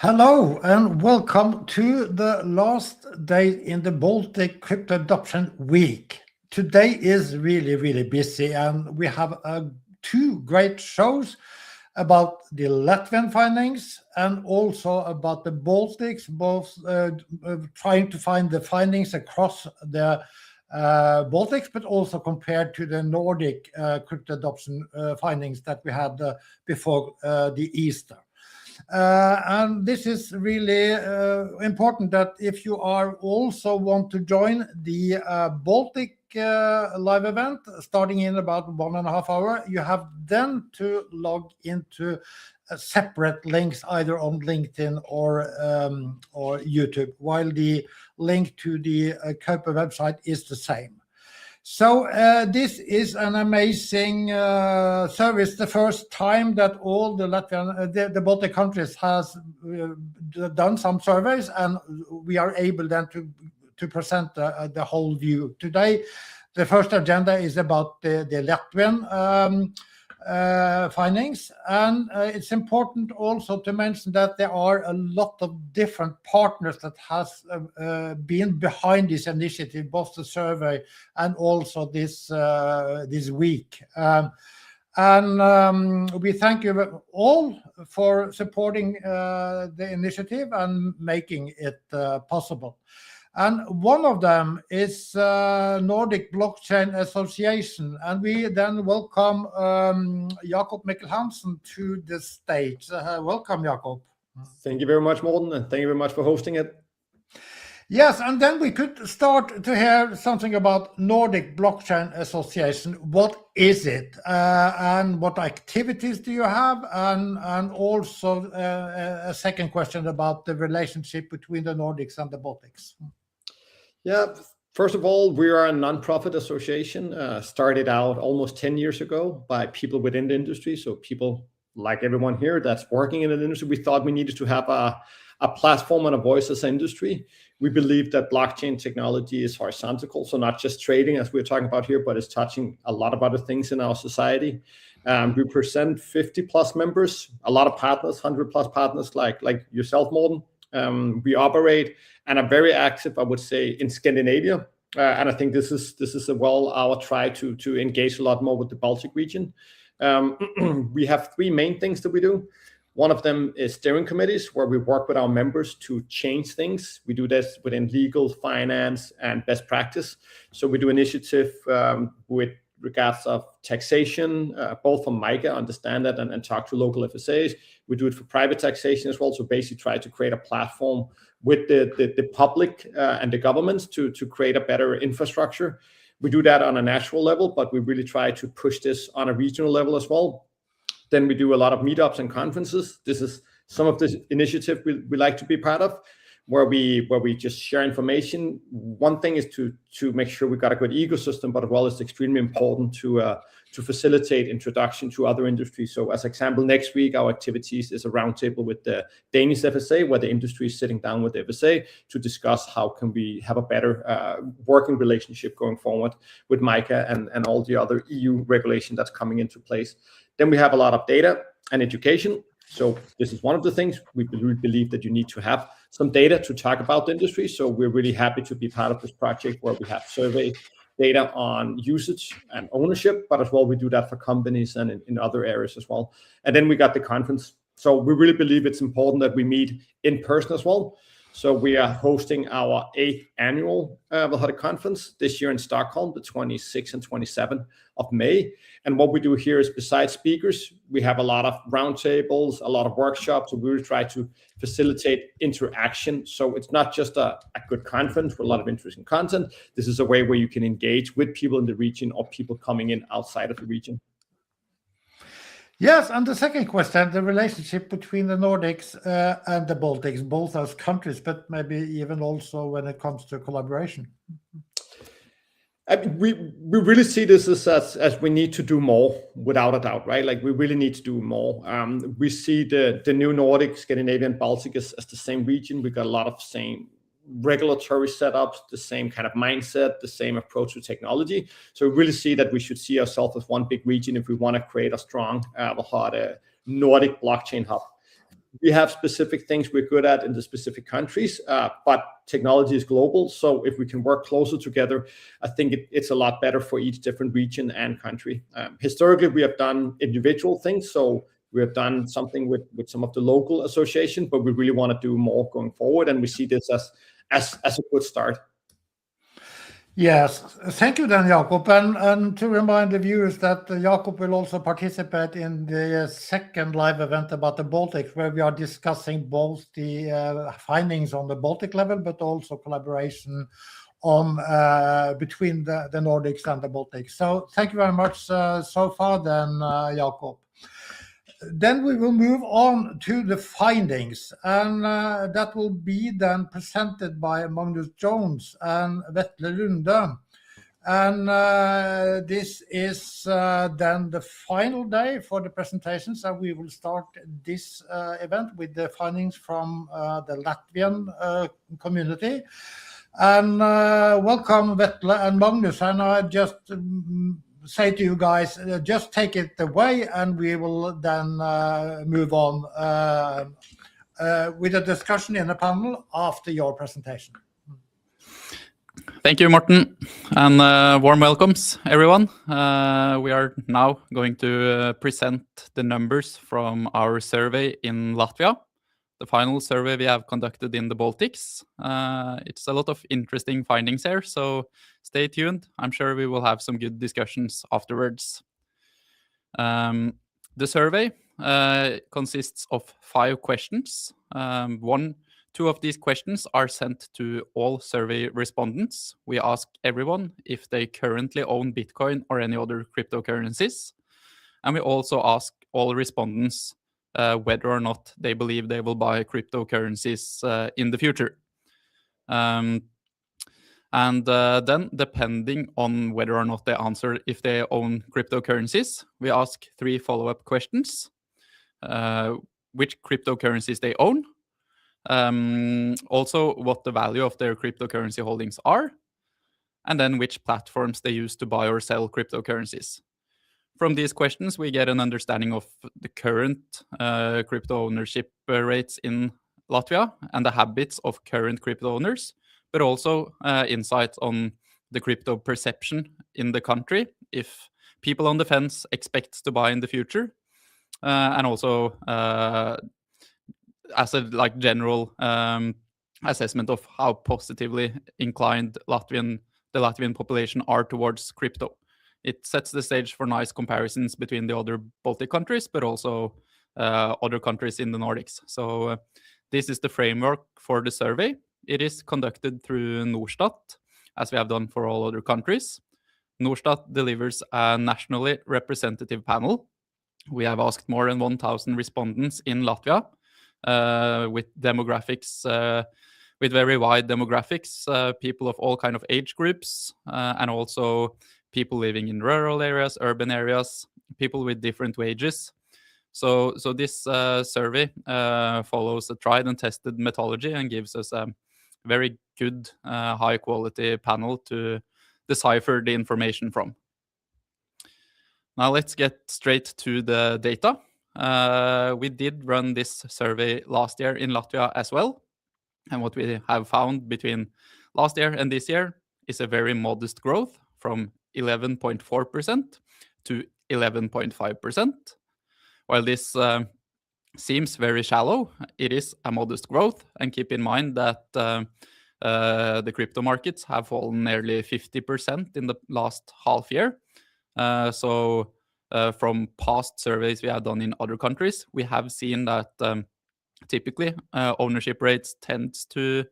Hello and welcome to the last day in the Baltic Crypto Adoption Week. Today is really busy and we have two great shows about the Latvian findings and also about the Baltics, both trying to find the findings across the Baltics, but also compared to the Nordic crypto adoption findings that we had before the Easter. And this is really important that if you are also want to join the Baltic live event starting in about 1.5 hours, you have then to log into separate links either on LinkedIn or YouTube, while the link to the Kaupr website is the same. So this is an amazing service. The first time that all the Latvian, the Baltic countries has done some surveys, and we are able then to present the whole view. Today, the first agenda is about the Latvian findings, and it's important also to mention that there are a lot of different partners that has been behind this initiative, both the survey and also this week. And we thank you all for supporting the initiative and making it possible. And one of them is Nordic Blockchain Association. And we then welcome Jakob Mikkel Hansen to the stage. Welcome, Jakob. Thank you very much, Morten, and thank you very much for hosting it. Yes, and then we could start to hear something about Nordic Blockchain Association. What is it? And what activities do you have? And also a second question about the relationship between the Nordics and the Baltics. Yeah, first of all, we are a non-profit association, started out almost 10 years ago by people within the industry. So people like everyone here that's working in the industry, we thought we needed to have a platform and a voice as an industry. We believe that blockchain technology is horizontal, so not just trading as we're talking about here, but it's touching a lot of other things in our society. We present 50 plus members, a lot of partners, 100 plus partners like yourself, Morten. We operate and are very active, I would say, in Scandinavia. And I think this is our try to engage a lot more with the Baltic region. We have three main things that we do. One of them is steering committees, where we work with our members to change things. We do this within legal, finance, and best practice. So we do initiative with regards of taxation, both from MICA, understand that, and talk to local FSAs. We do it for private taxation as well. So basically try to create a platform with the public and the governments to create a better infrastructure. We do that on a national level, but we really try to push this on a regional level as well. Then we do a lot of meetups and conferences. This is some of the initiative we like to be part of, where we just share information. One thing is to make sure we got a good ecosystem, but as well it's extremely important to facilitate introduction to other industries. So as example, next week our activities is a roundtable with the Danish FSA, where the industry is sitting down with the FSA to discuss how can we have a better working relationship going forward with MICA and all the other EU regulation that's coming into place. Then we have a lot of data and education. So this is one of the things we believe that you need to have some data to talk about the industry. So we're really happy to be part of this project where we have survey data on usage and ownership, but as well we do that for companies and in other areas as well. And then we got the conference. So we really believe it's important that we meet in person as well. So we are hosting our 8th annual conference this year in Stockholm, the 26th and 27th of May. And what we do here is, besides speakers, we have a lot of roundtables, a lot of workshops. So we really try to facilitate interaction. So it's not just a good conference with a lot of interesting content. This is a way where you can engage with people in the region or people coming in outside of the region. Yes, and the second question, the relationship between the Nordics and the Baltics, both as countries, but maybe even also when it comes to collaboration. I mean, we really see this as we need to do more, without a doubt, right? Like we really need to do more. We see the new Nordic, Scandinavian, Baltic as the same region. We got a lot of same regulatory setups, the same kind of mindset, the same approach to technology. So we really see that we should see ourselves as one big region if we want to create a strong Nordic blockchain hub. we have specific things we're good at in the specific countries, but technology is global. So if we can work closer together, I think it's a lot better for each different region and country. Historically, we have done individual things. So we have done something with some of the local associations, but we really want to do more going forward. And we see this as a good start. Yes, thank you then, Jakob. And to remind the viewers that Jakob will also participate in the second live event about the Baltics, where we are discussing both the findings on the Baltic level, but also collaboration on between the Nordics and the Baltics. So thank you very much so far then, Jakob. Then we will move on to the findings, and that will be then presented by Magnus Jones and Vetle Lunde. And this is then the final day for the presentations, and we will start this event with the findings from the Latvian community. And welcome, Vetle and Magnus. And I just say to you guys, just take it away, and we will then move on with a discussion in the panel after your presentation. Thank you, Morten, and warm welcomes, everyone. We are now going to present the numbers from our survey in Latvia, the final survey we have conducted in the Baltics. It's a lot of interesting findings here, so stay tuned. I'm sure we will have some good discussions afterwards. The survey consists of 5 questions. 2 of these questions are sent to all survey respondents. We ask everyone if they currently own Bitcoin or any other cryptocurrencies. And we also ask all respondents whether or not they believe they will buy cryptocurrencies in the future. Then depending on whether or not they answer if they own cryptocurrencies, we ask 3 follow-up questions. Which cryptocurrencies they own, also what the value of their cryptocurrency holdings are, and then which platforms they use to buy or sell cryptocurrencies. From these questions, we get an understanding of the current crypto ownership rates in Latvia and the habits of current crypto owners, but also insights on the crypto perception in the country, if people on the fence expect to buy in the future, and also as a general assessment of how positively inclined the Latvian population are towards crypto. It sets the stage for nice comparisons between the other Baltic countries, but also other countries in the Nordics. So this is the framework for the survey. It is conducted through Norstat, as we have done for all other countries. Norstat delivers a nationally representative panel. We have asked more than 1,000 respondents in Latvia with demographics, with very wide demographics, people of all kind of age groups, and also people living in rural areas, urban areas, people with different wages. So this survey follows a tried and tested methodology and gives us a very good, high quality panel to decipher the information from. Now let's get straight to the data. We did run this survey last year in Latvia as well. And what we have found between last year and this year is a very modest growth from 11.4% to 11.5%. While this seems very shallow, it is a modest growth. And keep in mind that the crypto markets have fallen nearly 50% in the last half year. So from past surveys we have done in other countries, we have seen that typically ownership rates tend to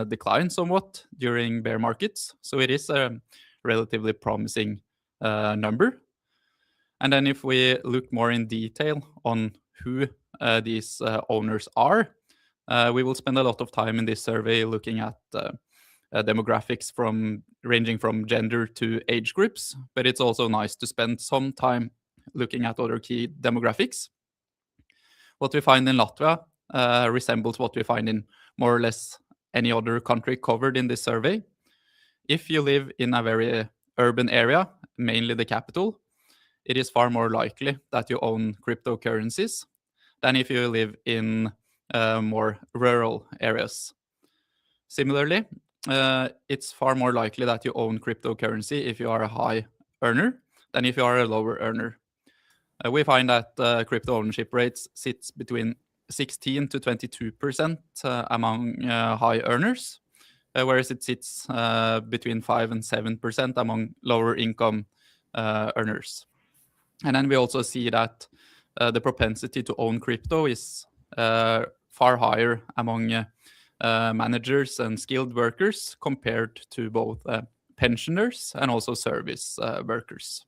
decline somewhat during bear markets. So it is a relatively promising number. And then if we look more in detail on who these owners are, we will spend a lot of time in this survey looking at demographics ranging from gender to age groups, but it's also nice to spend some time looking at other key demographics. What we find in Latvia resembles what we find in more or less any other country covered in this survey. If you live in a very urban area, mainly the capital, it is far more likely that you own cryptocurrencies than if you live in more rural areas. Similarly, it's far more likely that you own cryptocurrency if you are a high earner than if you are a lower earner. We find that crypto ownership rates sits between 16 to 22% among high earners, whereas it sits between 5 and 7% among lower income earners. And then we also see that the propensity to own crypto is far higher among managers and skilled workers compared to both pensioners and also service workers.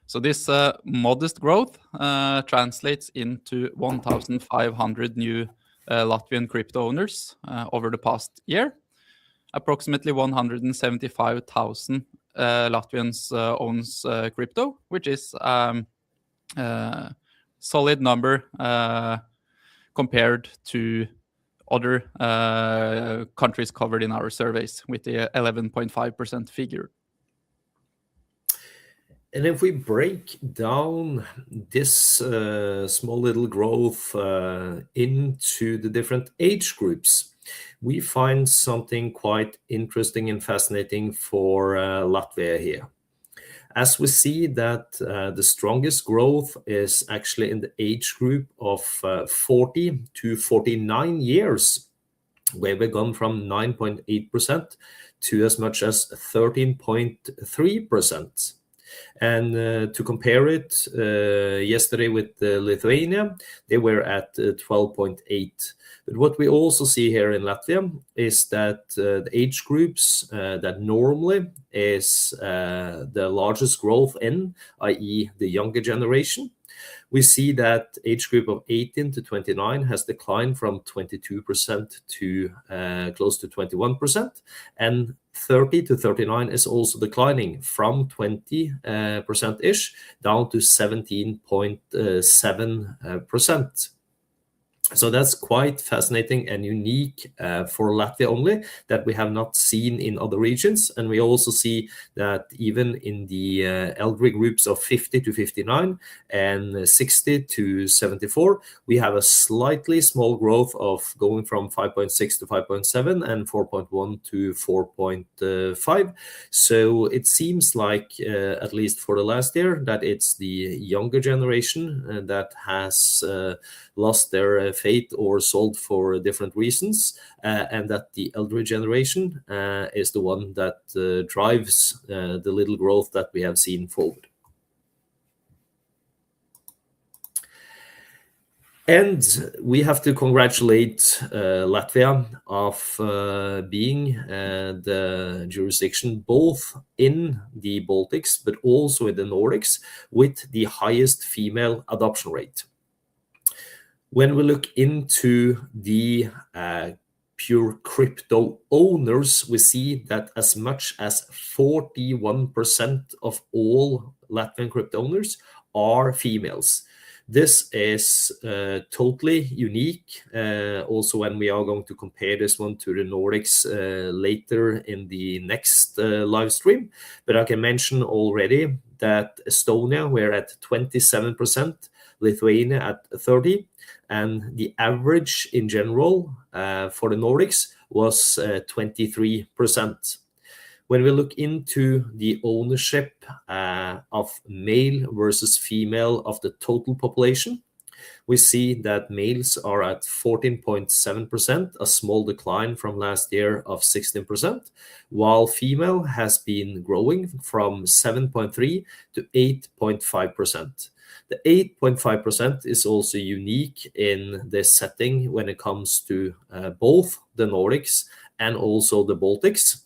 So this modest growth translates into 1,500 new Latvian crypto owners over the past year. Approximately 175,000 Latvians owns crypto, which is a solid number compared to other countries covered in our surveys with the 11.5% figure. And if we break down this small little growth into the different age groups, we find something quite interesting and fascinating for Latvia here. As we see that the strongest growth is actually in the age group of 40 to 49 years, where we've gone from 9.8% to as much as 13.3%. And to compare it yesterday with Lithuania, they were at 12.8. But what we also see here in Latvia is that the age groups that normally is the largest growth in, i.e. the younger generation, we see that age group of 18 to 29 has declined from 22% to close to 21%, and 30 to 39 is also declining from 20%-ish down to 17.7%. So that's quite fascinating and unique for Latvia only, that we have not seen in other regions. And we also see that even in the elderly groups of 50 to 59 and 60 to 74, we have a slightly small growth of going from 5.6 to 5.7 and 4.1 to 4.5. So it seems like, at least for the last year, that it's the younger generation that has lost their faith or sold for different reasons, and that the elderly generation is the one that drives the little growth that we have seen forward. And we have to congratulate Latvia of being the jurisdiction both in the Baltics but also in the Nordics with the highest female adoption rate. When we look into the pure crypto owners, we see that as much as 41% of all Latvian crypto owners are females. This is totally unique. Also, when we are going to compare this one to the Nordics later in the next live stream. But I can mention already that Estonia, we're at 27%, Lithuania at 30%, and the average in general for the Nordics was 23%. When we look into the ownership of male versus female of the total population, we see that males are at 14.7%, a small decline from last year of 16%, while female has been growing from 7.3 to 8.5%. The 8.5% is also unique in this setting when it comes to both the Nordics and also the Baltics,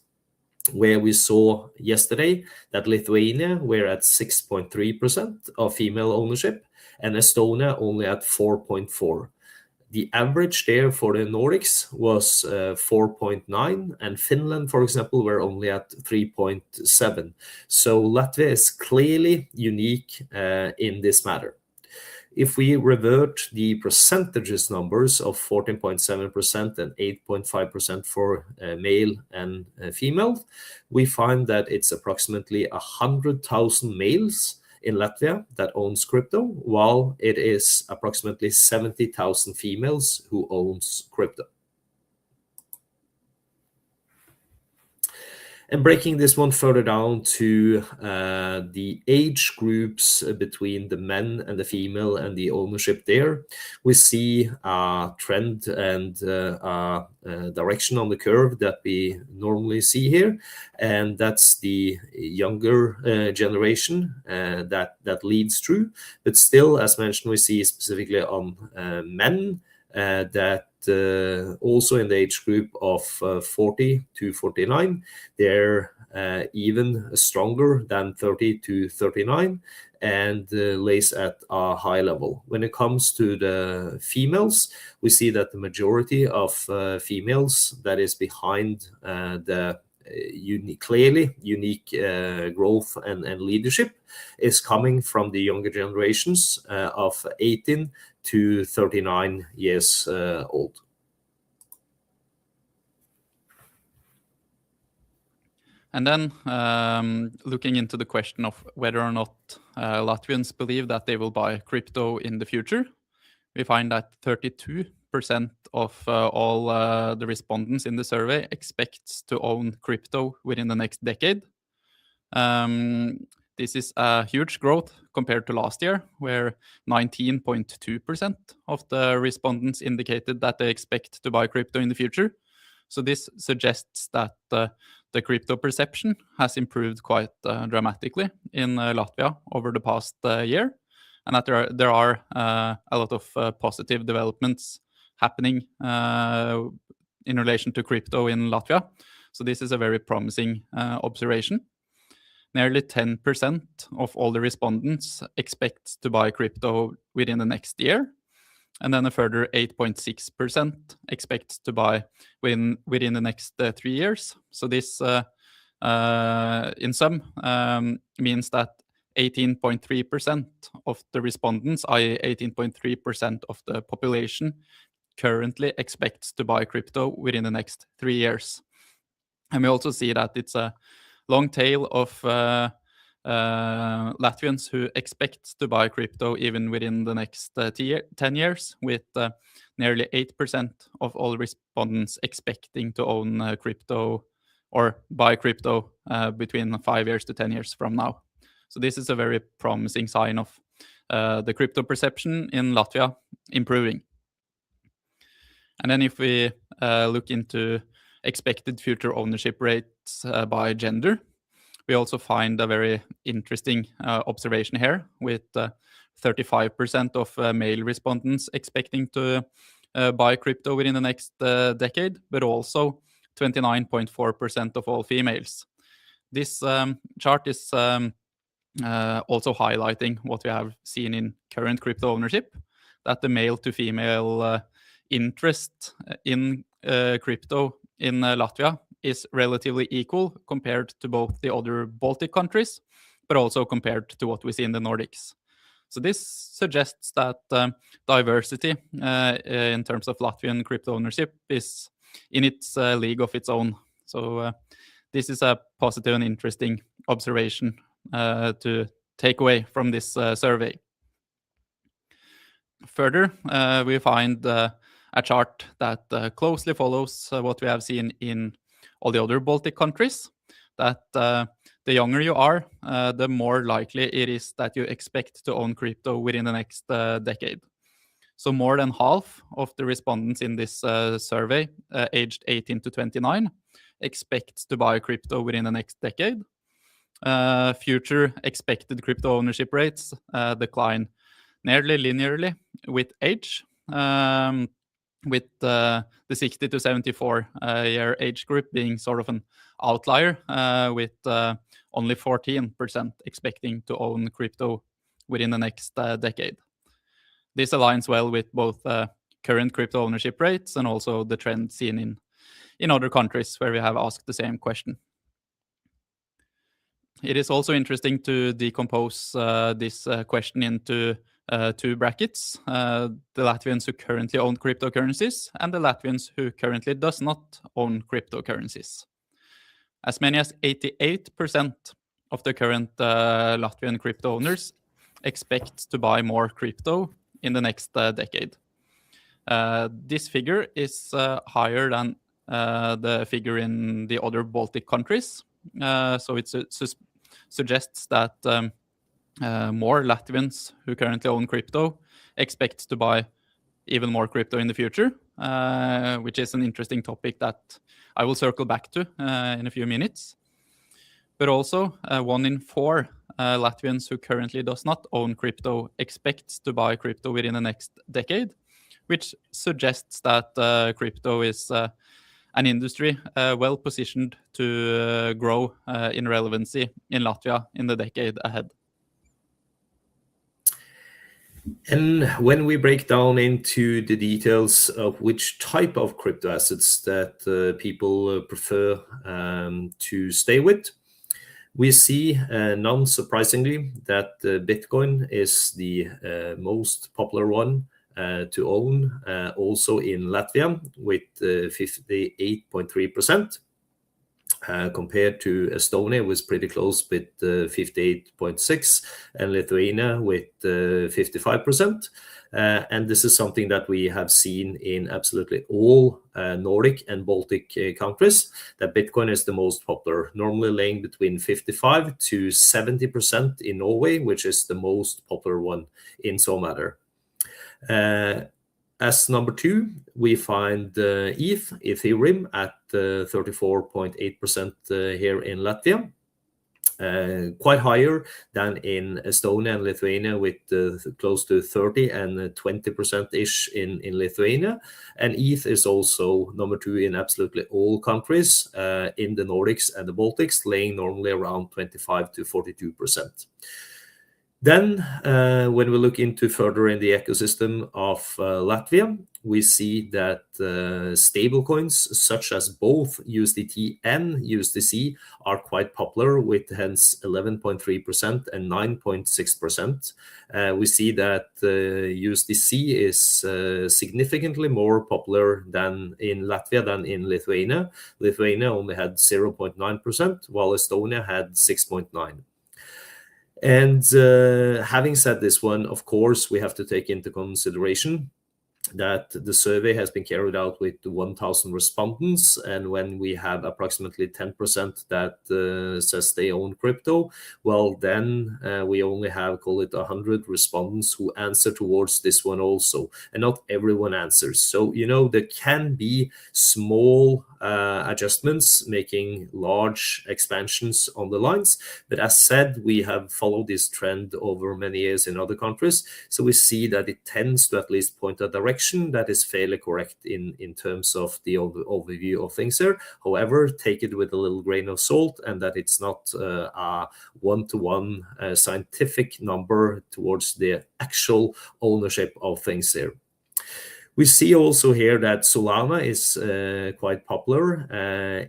where we saw yesterday that Lithuania were at 6.3% of female ownership and Estonia only at 4.4%. The average there for the Nordics was 4.9, and Finland, for example, were only at 3.7. So Latvia is clearly unique in this matter. If we revert the percentages numbers of 14.7% and 8.5% for male and female, we find that it's approximately 100,000 males in Latvia that owns crypto, while it is approximately 70,000 females who owns crypto. And breaking this one further down to the age groups between the men and the female and the ownership there, we see a trend and a direction on the curve that we normally see here. And that's the younger generation that leads through. But still, as mentioned, we see specifically on men that also in the age group of 40 to 49, they're even stronger than 30 to 39 and lays at a high level. When it comes to the females, we see that the majority of females that is behind the clearly unique growth and leadership is coming from the younger generations of 18 to 39 years old. And then looking into the question of whether or not Latvians believe that they will buy crypto in the future, we find that 32% of all the respondents in the survey expects to own crypto within the next decade. This is a huge growth compared to last year, where 19.2% of the respondents indicated that they expect to buy crypto in the future. So this suggests that the crypto perception has improved quite dramatically in Latvia over the past year, and that there are a lot of positive developments happening in relation to crypto in Latvia. So this is a very promising observation. Nearly 10% of all the respondents expect to buy crypto within the next year. And then a further 8.6% expect to buy within the next 3 years. So this, in sum, means that 18.3% of the respondents, i.e. 18.3% of the population, currently expects to buy crypto within the next 3 years. And we also see that it's a long tail of Latvians who expect to buy crypto even within the next 10 years, with nearly 8% of all respondents expecting to own crypto or buy crypto between 5 years to 10 years from now. So this is a very promising sign of the crypto perception in Latvia improving. And then if we look into expected future ownership rates by gender, we also find a very interesting observation here, with 35% of male respondents expecting to buy crypto within the next decade, but also 29.4% of all females. This chart is also highlighting what we have seen in current crypto ownership, that the male to female interest in crypto in Latvia is relatively equal compared to both the other Baltic countries, but also compared to what we see in the Nordics. So this suggests that diversity in terms of Latvian crypto ownership is in its league of its own. So this is a positive and interesting observation to take away from this survey. Further, we find a chart that closely follows what we have seen in all the other Baltic countries, that the younger you are, the more likely it is that you expect to own crypto within the next decade. So more than half of the respondents in this survey, aged 18 to 29, expect to buy crypto within the next decade. Future expected crypto ownership rates decline nearly linearly with age, with the 60 to 74 year age group being sort of an outlier, with only 14% expecting to own crypto within the next decade. This aligns well with both current crypto ownership rates and also the trend seen in other countries where we have asked the same question. It is also interesting to decompose this question into two brackets, the Latvians who currently own cryptocurrencies and the Latvians who currently does not own cryptocurrencies. As many as 88% of the current Latvian crypto owners expect to buy more crypto in the next decade. This figure is higher than the figure in the other Baltic countries. So it suggests that more Latvians who currently own crypto expect to buy even more crypto in the future, which is an interesting topic that I will circle back to in a few minutes. But also, 1 in 4 Latvians who currently does not own crypto expects to buy crypto within the next decade, which suggests that crypto is an industry well positioned to grow in relevancy in Latvia in the decade ahead. And when we break down into the details of which type of crypto assets that people prefer to stay with, we see, non-surprisingly, that Bitcoin is the most popular one to own, also in Latvia, with 58.3%. Compared to Estonia, was pretty close with 58.6%, and Lithuania with 55%. And this is something that we have seen in absolutely all Nordic and Baltic countries, that Bitcoin is the most popular, normally laying between 55 to 70% in Norway, which is the most popular one in some matter. As number 2, we find Ethereum at 34.8% here in Latvia, quite higher than in Estonia and Lithuania, with close to 30 and 20%-ish in Lithuania. And ETH is also number 2 in absolutely all countries in the Nordics and the Baltics, laying normally around 25 to 42%. Then, when we look into further in the ecosystem of Latvia, we see that stablecoins such as both USDT and USDC are quite popular, with hence 11.3% and 9.6%. We see that USDC is significantly more popular than in Latvia than in Lithuania. Lithuania only had 0.9%, while Estonia had 6.9%. And having said this one, of course, we have to take into consideration that the survey has been carried out with 1,000 respondents, and when we have approximately 10% that says they own crypto, well, then we only have, call it 100 respondents who answer towards this one also, and not everyone answers. So, there can be small adjustments, making large expansions on the lines. But as said, we have followed this trend over many years in other countries. So we see that it tends to at least point a direction that is fairly correct in terms of the overview of things here. However, take it with a little grain of salt, and that it's not a one-to-one scientific number towards the actual ownership of things here. We see also here that Solana is quite popular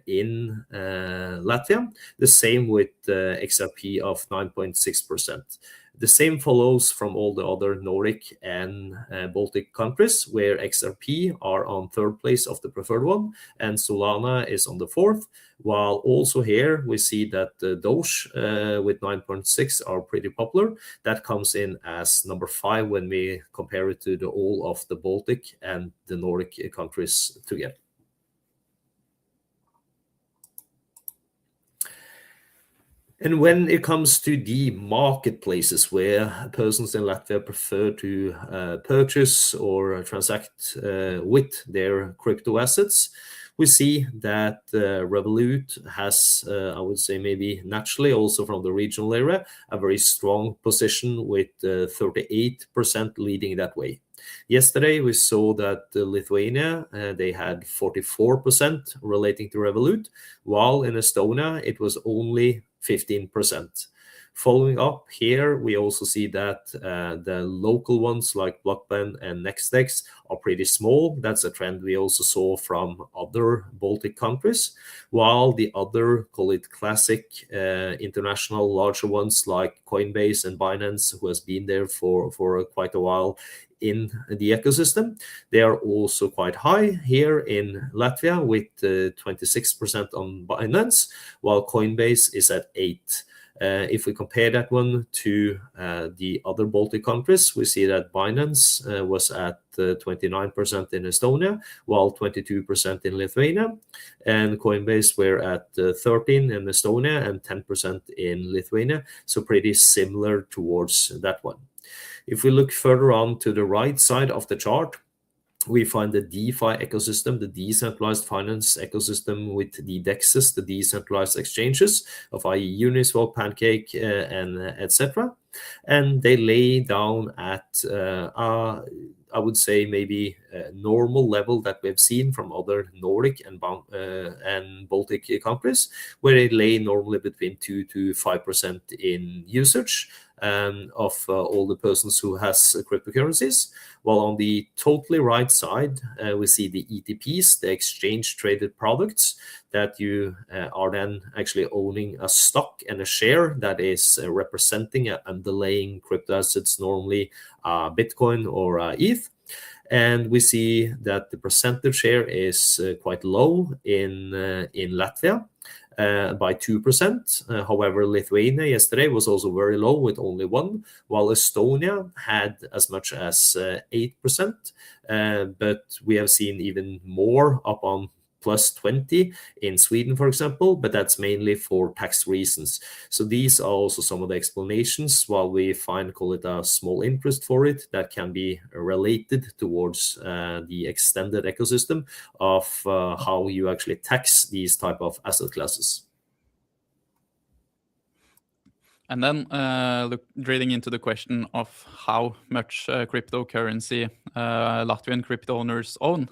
in Latvia, the same with XRP of 9.6%. The same follows from all the other Nordic and Baltic countries, where XRP are on 3rd place of the preferred one, and Solana is on the 4th, while also here we see that Doge with 9.6 are pretty popular. That comes in as number 5 when we compare it to all of the Baltic and the Nordic countries together. And when it comes to the marketplaces where persons in Latvia prefer to purchase or transact with their crypto assets, we see that Revolut has, I would say maybe naturally also from the regional area, a very strong position with 38% leading that way. Yesterday, we saw that Lithuania, they had 44% relating to Revolut, while in Estonia, it was only 15%. Following up here, we also see that the local ones like Blockchain and Nextex are pretty small. That's a trend we also saw from other Baltic countries, while the other, call it classic international larger ones like Coinbase and Binance, who has been there for quite a while in the ecosystem, they are also quite high here in Latvia with 26% on Binance, while Coinbase is at 8%. If we compare that one to the other Baltic countries, we see that Binance was at 29% in Estonia, while 22% in Lithuania, and Coinbase were at 13% in Estonia and 10% in Lithuania, so pretty similar towards that one. If we look further on to the right side of the chart, we find the DeFi ecosystem, the decentralized finance ecosystem with the DEXs, the decentralized exchanges of i.e. Uniswap, Pancake, and etc. And they lay down at, I would say, maybe a normal level that we've seen from other Nordic and Baltic countries, where they lay normally between 2 to 5% in usage of all the persons who has cryptocurrencies. While on the totally right side, we see the ETPs, the exchange traded products, that you are then actually owning a stock and a share that is representing an underlying crypto assets, normally Bitcoin or ETH. And we see that the percentage share is quite low in Latvia, by 2%. However, Lithuania yesterday was also very low with only 1%, while Estonia had as much as 8%. But we have seen even more, up on plus 20 in Sweden, for example, but that's mainly for tax reasons. So these are also some of the explanations, while we call it a small interest for it, that can be related towards the extended ecosystem of how you actually tax these type of asset classes. And then drilling into the question of how much cryptocurrency Latvian crypto owners own.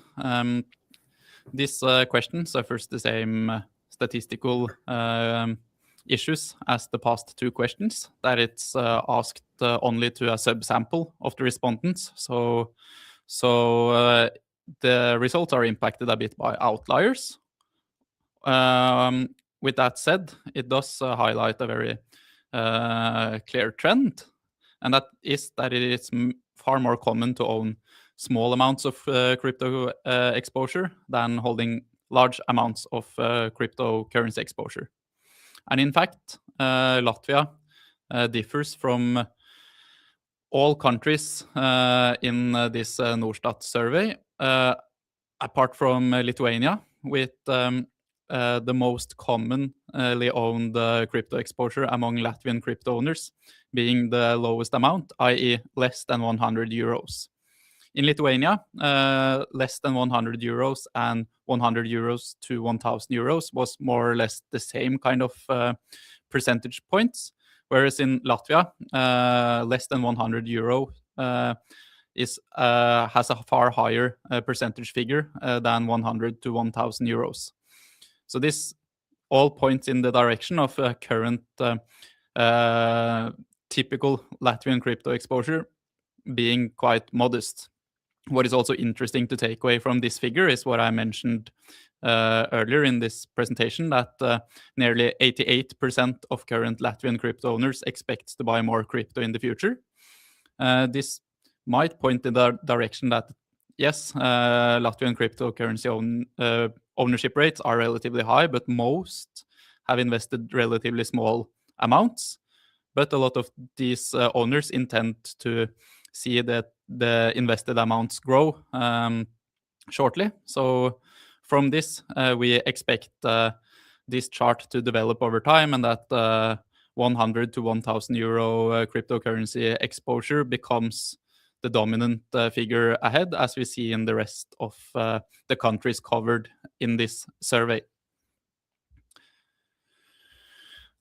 This question suffers the same statistical issues as the past two questions, that it's asked only to a subsample of the respondents. So the results are impacted a bit by outliers. With that said, it does highlight a very clear trend, and that is that it is far more common to own small amounts of crypto exposure than holding large amounts of cryptocurrency exposure. And in fact, Latvia differs from all countries in this Norstat survey, apart from Lithuania, with the most commonly owned crypto exposure among Latvian crypto owners being the lowest amount, i.e. less than 100 euros. In Lithuania, less than 100 euros and 100 euros to 1,000 euros was more or less the same kind of percentage points, whereas in Latvia, less than 100 euro has a far higher percentage figure than 100 to 1,000 euros. So this all points in the direction of current typical Latvian crypto exposure being quite modest. What is also interesting to take away from this figure is what I mentioned earlier in this presentation, that nearly 88% of current Latvian crypto owners expect to buy more crypto in the future. This might point in the direction that, yes, Latvian cryptocurrency ownership rates are relatively high, but most have invested relatively small amounts. But a lot of these owners intend to see that the invested amounts grow shortly. So from this, we expect this chart to develop over time, and that 100 to 1,000 euro cryptocurrency exposure becomes the dominant figure ahead, as we see in the rest of the countries covered in this survey.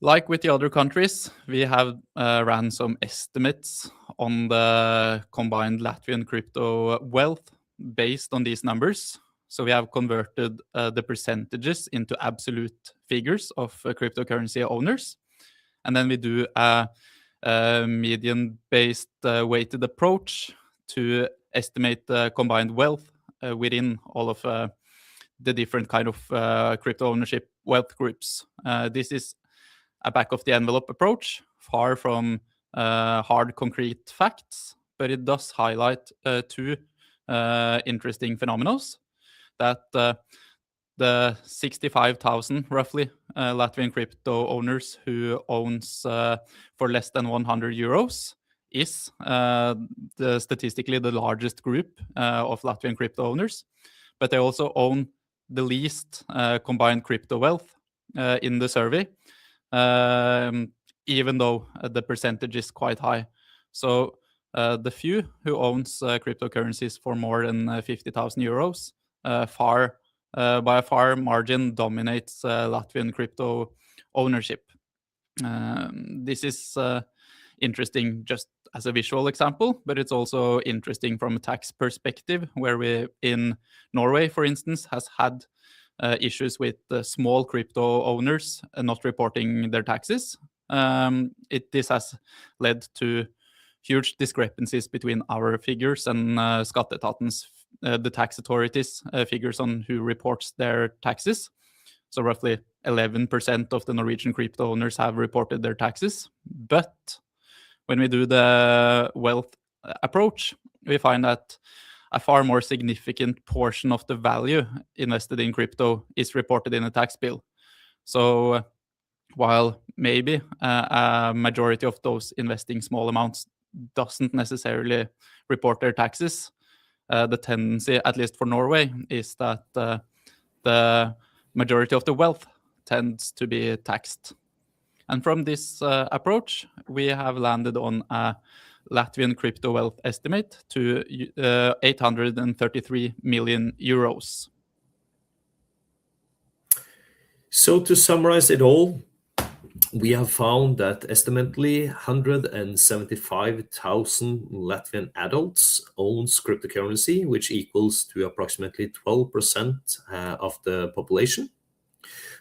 Like with the other countries, we have ran some estimates on the combined Latvian crypto wealth based on these numbers. So we have converted the percentages into absolute figures of cryptocurrency owners. And then we do a median-based weighted approach to estimate the combined wealth within all of the different kind of crypto ownership wealth groups. This is a back-of-the-envelope approach, far from hard, concrete facts, but it does highlight two interesting phenomena. That the 65,000 roughly Latvian crypto owners who owns for less than 100 euros is statistically the largest group of Latvian crypto owners, but they also own the least combined crypto wealth in the survey, even though the percentage is quite high. So the few who owns cryptocurrencies for more than 50,000 euros by a far margin dominates Latvian crypto ownership. This is interesting just as a visual example, but it's also interesting from a tax perspective, where we in Norway, for instance, has had issues with small crypto owners not reporting their taxes. This has led to huge discrepancies between our figures and Skatteetatens, the tax authorities' figures on who reports their taxes. So roughly 11% of the Norwegian crypto owners have reported their taxes. But when we do the wealth approach, we find that a far more significant portion of the value invested in crypto is reported in a tax bill. So while maybe a majority of those investing small amounts doesn't necessarily report their taxes, the tendency, at least for Norway, is that the majority of the wealth tends to be taxed. And from this approach, we have landed on a Latvian crypto wealth estimate to 833 million euros. So to summarize it all, we have found that estimately 175,000 Latvian adults owns cryptocurrency, which equals to approximately 12% of the population.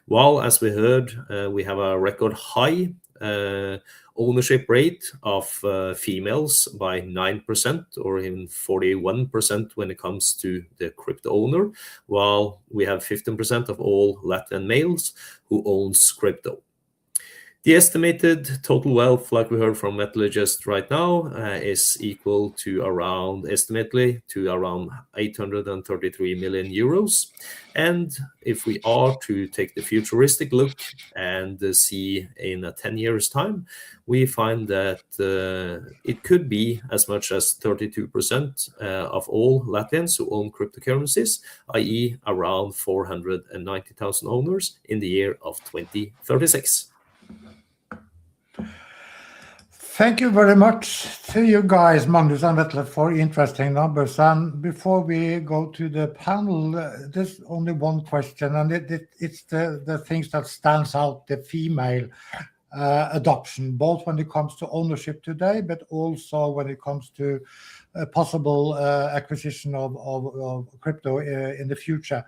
While, as we heard, we have a record high ownership rate of females by 9% or even 41% when it comes to the crypto owner, while we have 15% of all Latvian males who owns crypto. The estimated total wealth, like we heard from Vetle just right now, is equal to around 833 million euros. And if we are to take the futuristic look and see in a 10 years time, we find that it could be as much as 32% of all Latvians who own cryptocurrencies, i.e. around 490,000 owners in the year of 2036. Thank you very much to you guys, Magnus and Vetle, for interesting numbers. And before we go to the panel, there's only one question, and it's the things that stands out, the female adoption, both when it comes to ownership today, but also when it comes to possible acquisition of crypto in the future.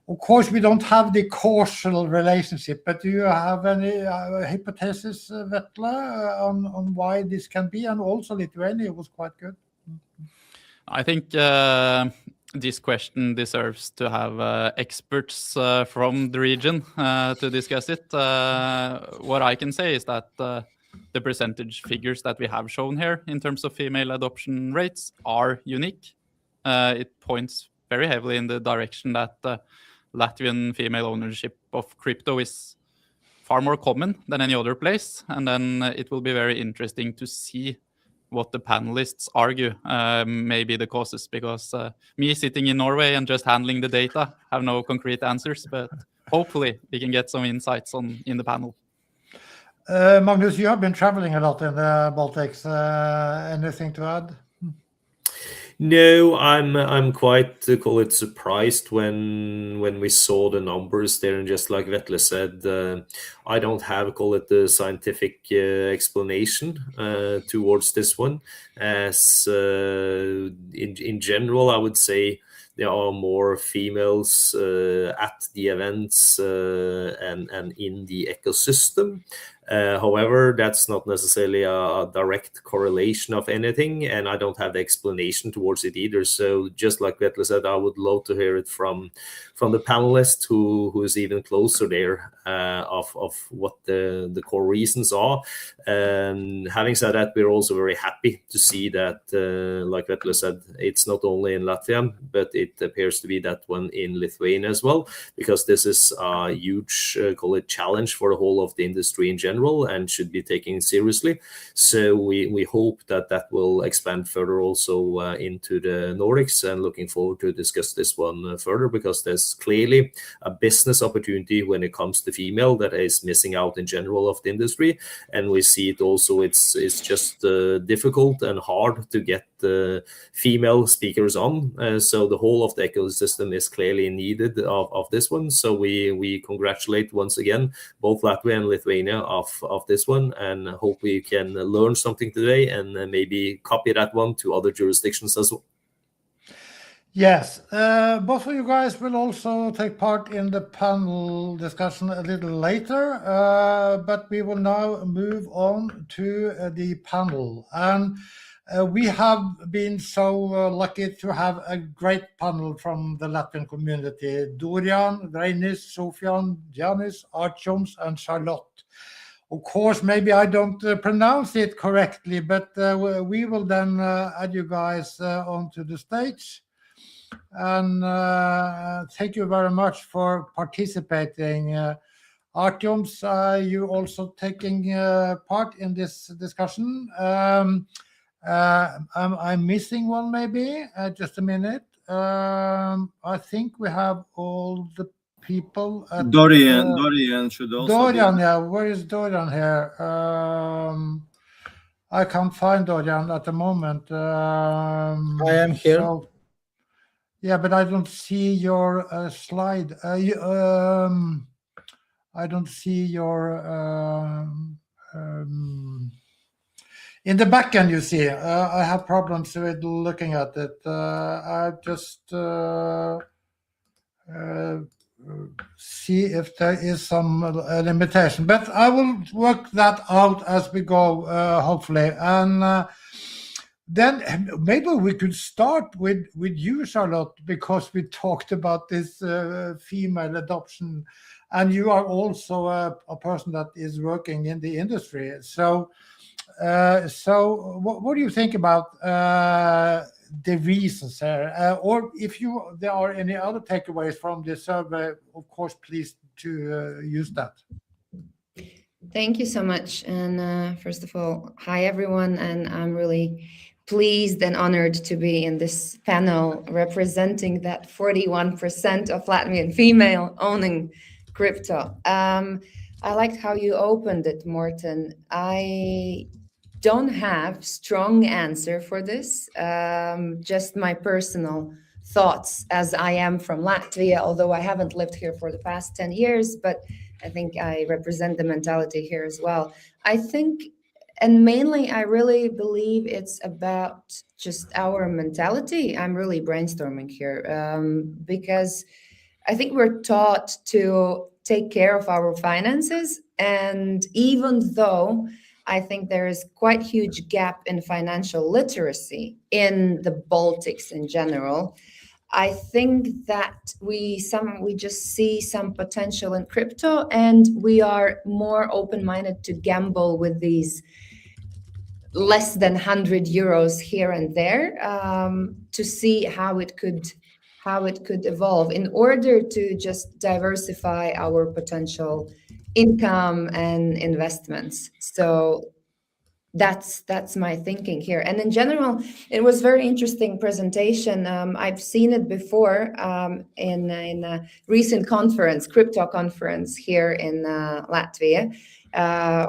Of course, we don't have the causal relationship, but do you have any hypothesis, Vetle, on why this can be? And also Lithuania was quite good. I think this question deserves to have experts from the region to discuss it. What I can say is that the percentage figures that we have shown here in terms of female adoption rates are unique. It points very heavily in the direction that Latvian female ownership of crypto is far more common than any other place. And then it will be very interesting to see what the panelists argue may be the causes, because me sitting in Norway and just handling the data have no concrete answers, but hopefully we can get some insights in the panel. Magnus, you have been traveling a lot in the Baltics. Anything to add? No, I'm quite call it surprised when we saw the numbers there, and just like Vetle said, I don't have call it the scientific explanation towards this one. As in general, I would say there are more females at the events and in the ecosystem, However, that's not necessarily a direct correlation of anything, and I don't have the explanation towards it either. So just like Vetle said, I would love to hear it from the panelist who is even closer there of what the core reasons are. Having said that, we're also very happy to see that, like Vetle said, it's not only in Latvia, but it appears to be that one in Lithuania as well, because this is a huge call it challenge for the whole of the industry in general and should be taken seriously. So we hope that will expand further also into the Nordics, and looking forward to discuss this one further, because there's clearly a business opportunity when it comes to female that is missing out in general of the industry. And we see it also, it's just difficult and hard to get female speakers on. So the whole of the ecosystem is clearly needed of this one. So we congratulate once again both Latvia and Lithuania of this one, and hope we can learn something today and maybe copy that one to other jurisdictions as well. Yes, both of you guys will also take part in the panel discussion a little later, but we will now move on to the panel. And we have been so lucky to have a great panel from the Latvian community: Dorian, Reinis, Sofian, Janis, Artyoms, and Charlotte. Of course, maybe I don't pronounce it correctly, but we will then add you guys onto the stage. And thank you very much for participating. Artyoms, you also taking part in this discussion. I'm missing one maybe. Just a minute. I think we have all the people. Dorian should also. Dorian, yeah. Where is Dorian here? I can't find Dorian at the moment. I am here. So, yeah, but I don't see your slide. I don't see your in the back end. You see, I have problems with looking at it. I just see if there is some limitation, but I will work that out as we go, hopefully. And then maybe we could start with you, Charlotte, because we talked about this female adoption, and you are also a person that is working in the industry. So what do you think about the reasons there? Or if there are any other takeaways from the survey, of course, please to use that. Thank you so much. And first of all, hi, everyone. And I'm really pleased and honored to be in this panel representing that 41% of Latvian female owning crypto. I liked how you opened it, Morten. I don't have strong answer for this, just my personal thoughts, as I am from Latvia, although I haven't lived here for the past 10 years, but I think I represent the mentality here as well. I think, and mainly I really believe it's about just our mentality. I'm really brainstorming here because I think we're taught to take care of our finances. And even though I think there is quite huge gap in financial literacy in the Baltics in general, I think that we just see some potential in crypto, and we are more open-minded to gamble with these less than 100 euros here and there to see how it could evolve in order to just diversify our potential income and investments. So that's my thinking here. And in general, it was very interesting presentation. I've seen it before in a recent conference, crypto conference here in Latvia,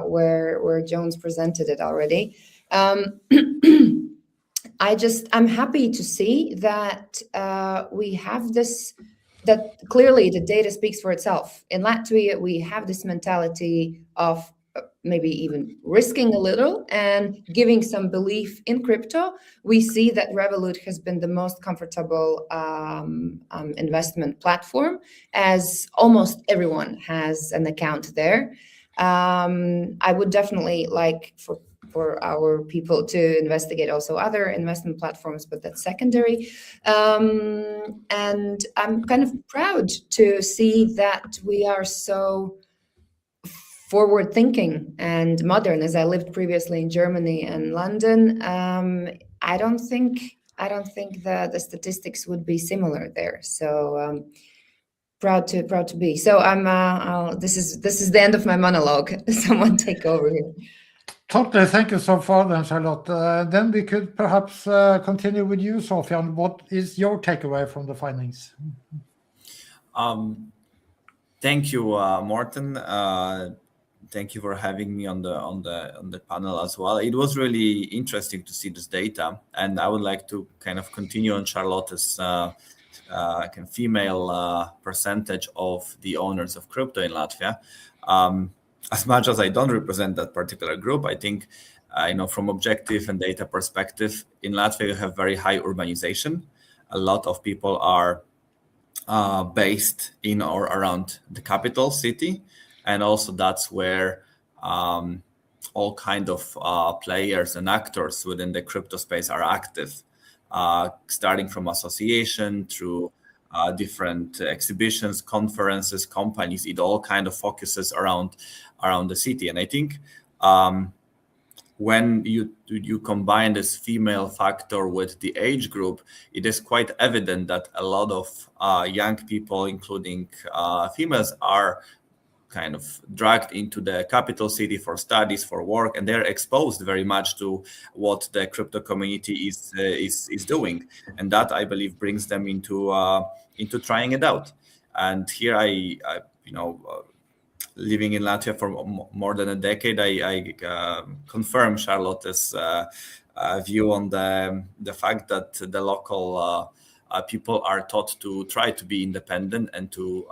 where Jones presented it already. I'm happy to see that we have this, that clearly the data speaks for itself. In Latvia, we have this mentality of maybe even risking a little and giving some belief in crypto. We see that Revolut has been the most comfortable investment platform, as almost everyone has an account there. I would definitely like for our people to investigate also other investment platforms, but that's secondary. And I'm kind of proud to see that we are so forward thinking and modern. As I lived previously in Germany and London, I don't think the statistics would be similar there. So proud to be. So this is the end of my monologue. Someone take over here. Totally, thank you so far then, Charlotte. Then we could perhaps continue with you, Sofian. What is your takeaway from the findings? Thank you, Morten. Thank you for having me on the panel as well. It was really interesting to see this data, and I would like to kind of continue on Charlotte's female percentage of the owners of crypto in Latvia. As much as I don't represent that particular group, I think, from objective and data perspective, in Latvia, you have very high urbanization. A lot of people are based in or around the capital city. And also that's where all kind of players and actors within the crypto space are active, starting from association through different exhibitions, conferences, companies. It all kind of focuses around the city. And I think when you combine this female factor with the age group, it is quite evident that a lot of young people, including females, are kind of dragged into the capital city for studies, for work, and they're exposed very much to what the crypto community is doing, and that, I believe, brings them into trying it out. And here I living in Latvia for more than a decade, I confirm Charlotte's view on the fact that the local people are taught to try to be independent and to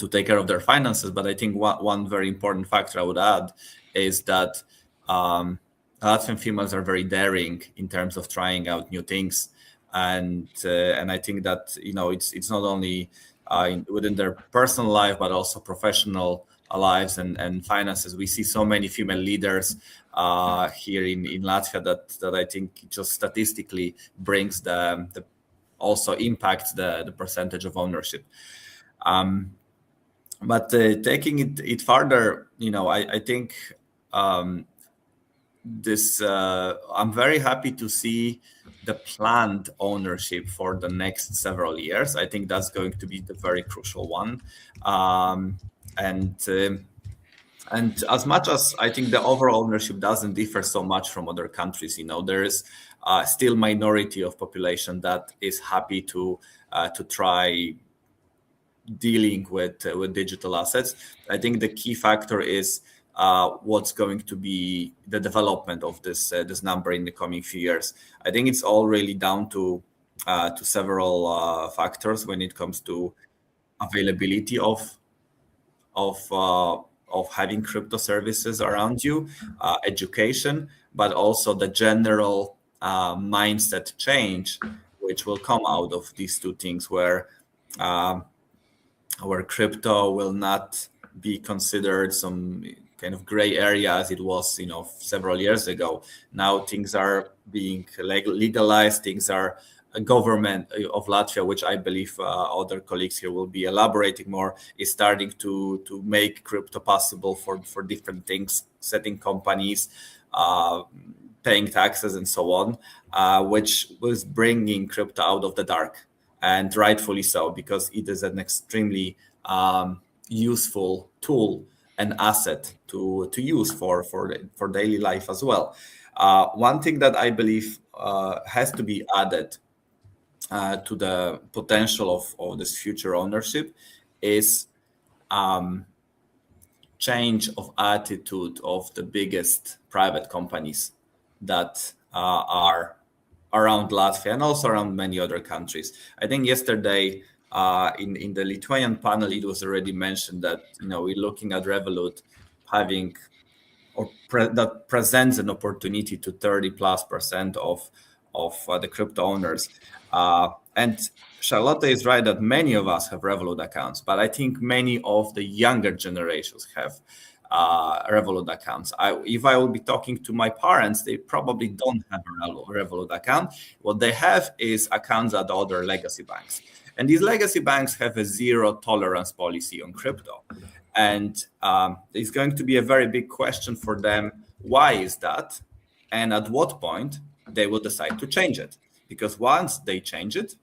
take care of their finances. But I think one very important factor I would add is that Latvian females are very daring in terms of trying out new things, and I think that it's not only within their personal life but also professional lives and finances. We see so many female leaders here in Latvia that I think just statistically brings the also impacts the percentage of ownership. But taking it further, I think this. I'm very happy to see the planned ownership for the next several years. I think that's going to be the very crucial one. And as much as I think the overall ownership doesn't differ so much from other countries, there is still minority of population that is happy to try dealing with digital assets. I think the key factor is what's going to be the development of this number in the coming few years. I think it's all really down to several factors when it comes to availability of having crypto services around you, education, but also the general mindset change, which will come out of these two things, where crypto will not be considered some kind of gray area as it was, several years ago. Now things are being legalized. Things are a government of Latvia, which I believe other colleagues here will be elaborating more, is starting to make crypto possible for different things, setting companies, paying taxes and so on, which was bringing crypto out of the dark. And rightfully so, because it is an extremely useful tool and asset to use for daily life as well. One thing that I believe has to be added to the potential of this future ownership is change of attitude of the biggest private companies that are around Latvia and also around many other countries. I think yesterday in the Lithuanian panel, it was already mentioned that we're looking at Revolut having that presents an opportunity to 30+% the crypto owners. And Charlotte is right that many of us have Revolut accounts, but I think many of the younger generations have Revolut accounts. If I will be talking to my parents, they probably don't have a Revolut account. What they have is accounts at other legacy banks. And these legacy banks have a zero tolerance policy on crypto. And it's going to be a very big question for them. Why is that? And at what point they will decide to change it? Because once they change it,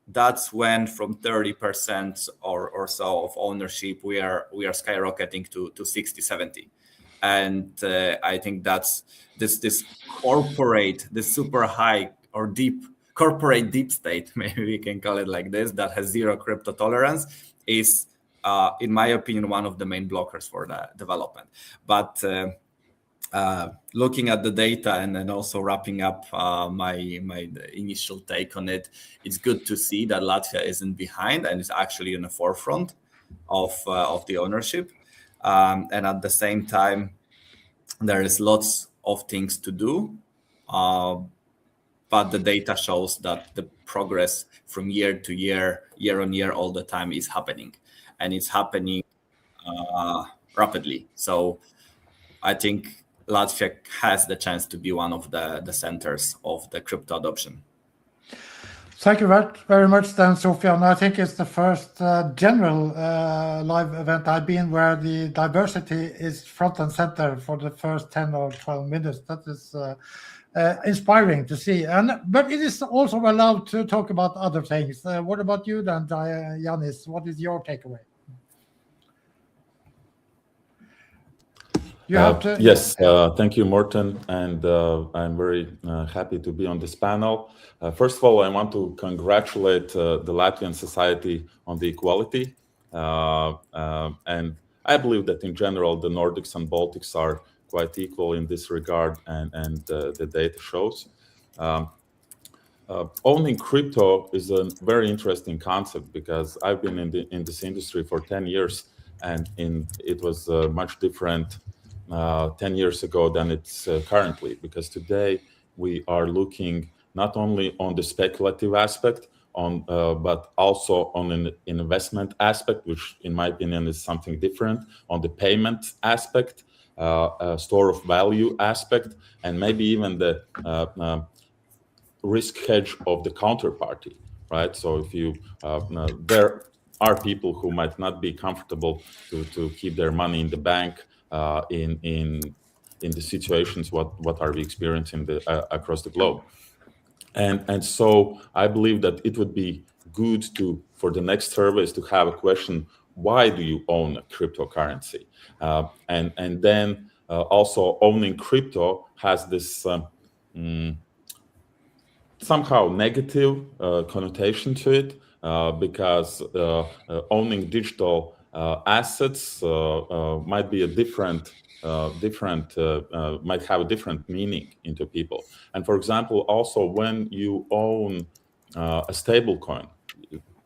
that's when from 30% or so of ownership, we are skyrocketing to 60, 70. And I think that's this corporate, this super high or deep corporate deep state, maybe we can call it like this, that has zero crypto tolerance is, in my opinion, one of the main blockers for the development. But looking at the data and then also wrapping up my initial take on it, it's good to see that Latvia isn't behind and is actually in the forefront of the ownership. And at the same time, there is lots of things to do, but the data shows that the progress from year to year, year on year, all the time is happening, and it's happening rapidly. So I think Latvia has the chance to be one of the centers of the crypto adoption. Thank you very much, then, Sofia. And I think it's the first general live event I've been where the diversity is front and center for the first 10 or 12 minutes. That is inspiring to see. But it is also allowed to talk about other things. What about you then, Yanis? What is your takeaway? You have to... Yes, thank you, Morten, and I'm very happy to be on this panel. First of all, I want to congratulate the Latvian society on the equality, and I believe that in general the Nordics and Baltics are quite equal in this regard, and the data shows. Owning crypto is a very interesting concept because I've been in this industry for 10 years, and it was much different 10 years ago than it's currently, because today we are looking not only on the speculative aspect, but also on an investment aspect, which in my opinion is something different, on the payment aspect, store of value aspect, and maybe even the risk hedge of the counterparty, right? So if you, there are people who might not be comfortable to keep their money in the bank in the situations what are we experiencing across the globe. And so I believe that it would be good for the next surveys to have a question, why do you own a cryptocurrency? And then also owning crypto has this somehow negative connotation to it, because owning digital assets might be a might have a different meaning into people. And for example, also when you own a stable coin,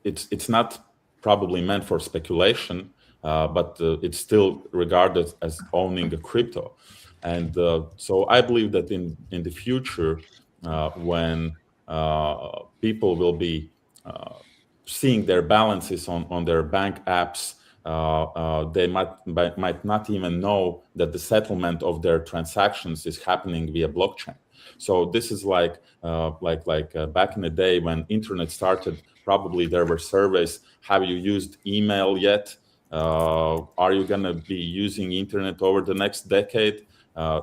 it's not probably meant for speculation, but it's still regarded as owning a crypto. And so I believe that in the future, when people will be seeing their balances on their bank apps, they might not even know that the settlement of their transactions is happening via blockchain. So this is like back in the day when internet started, probably there were surveys, have you used email yet? Are you going to be using internet over the next decade?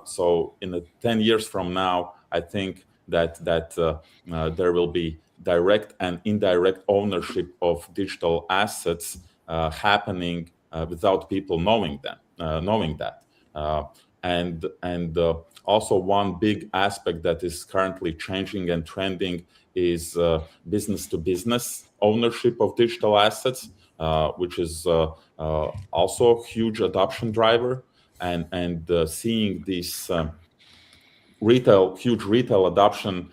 So in 10 years from now, I think that there will be direct and indirect ownership of digital assets happening without people knowing that. And also one big aspect that is currently changing and trending is business-to-business ownership of digital assets, which is also a huge adoption driver. And seeing this huge retail adoption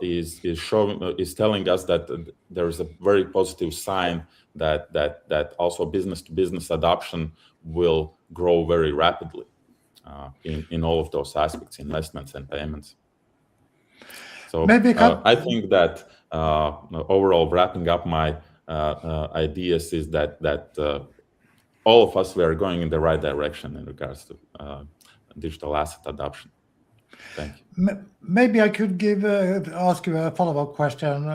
is telling us that there is a very positive sign that also business-to-business adoption will grow very rapidly in all of those aspects, investments and payments. So Maybe I think that overall, wrapping up my ideas is that all of us, we are going in the right direction in regards to digital asset adoption. Thank you. Maybe I could ask you a follow-up question.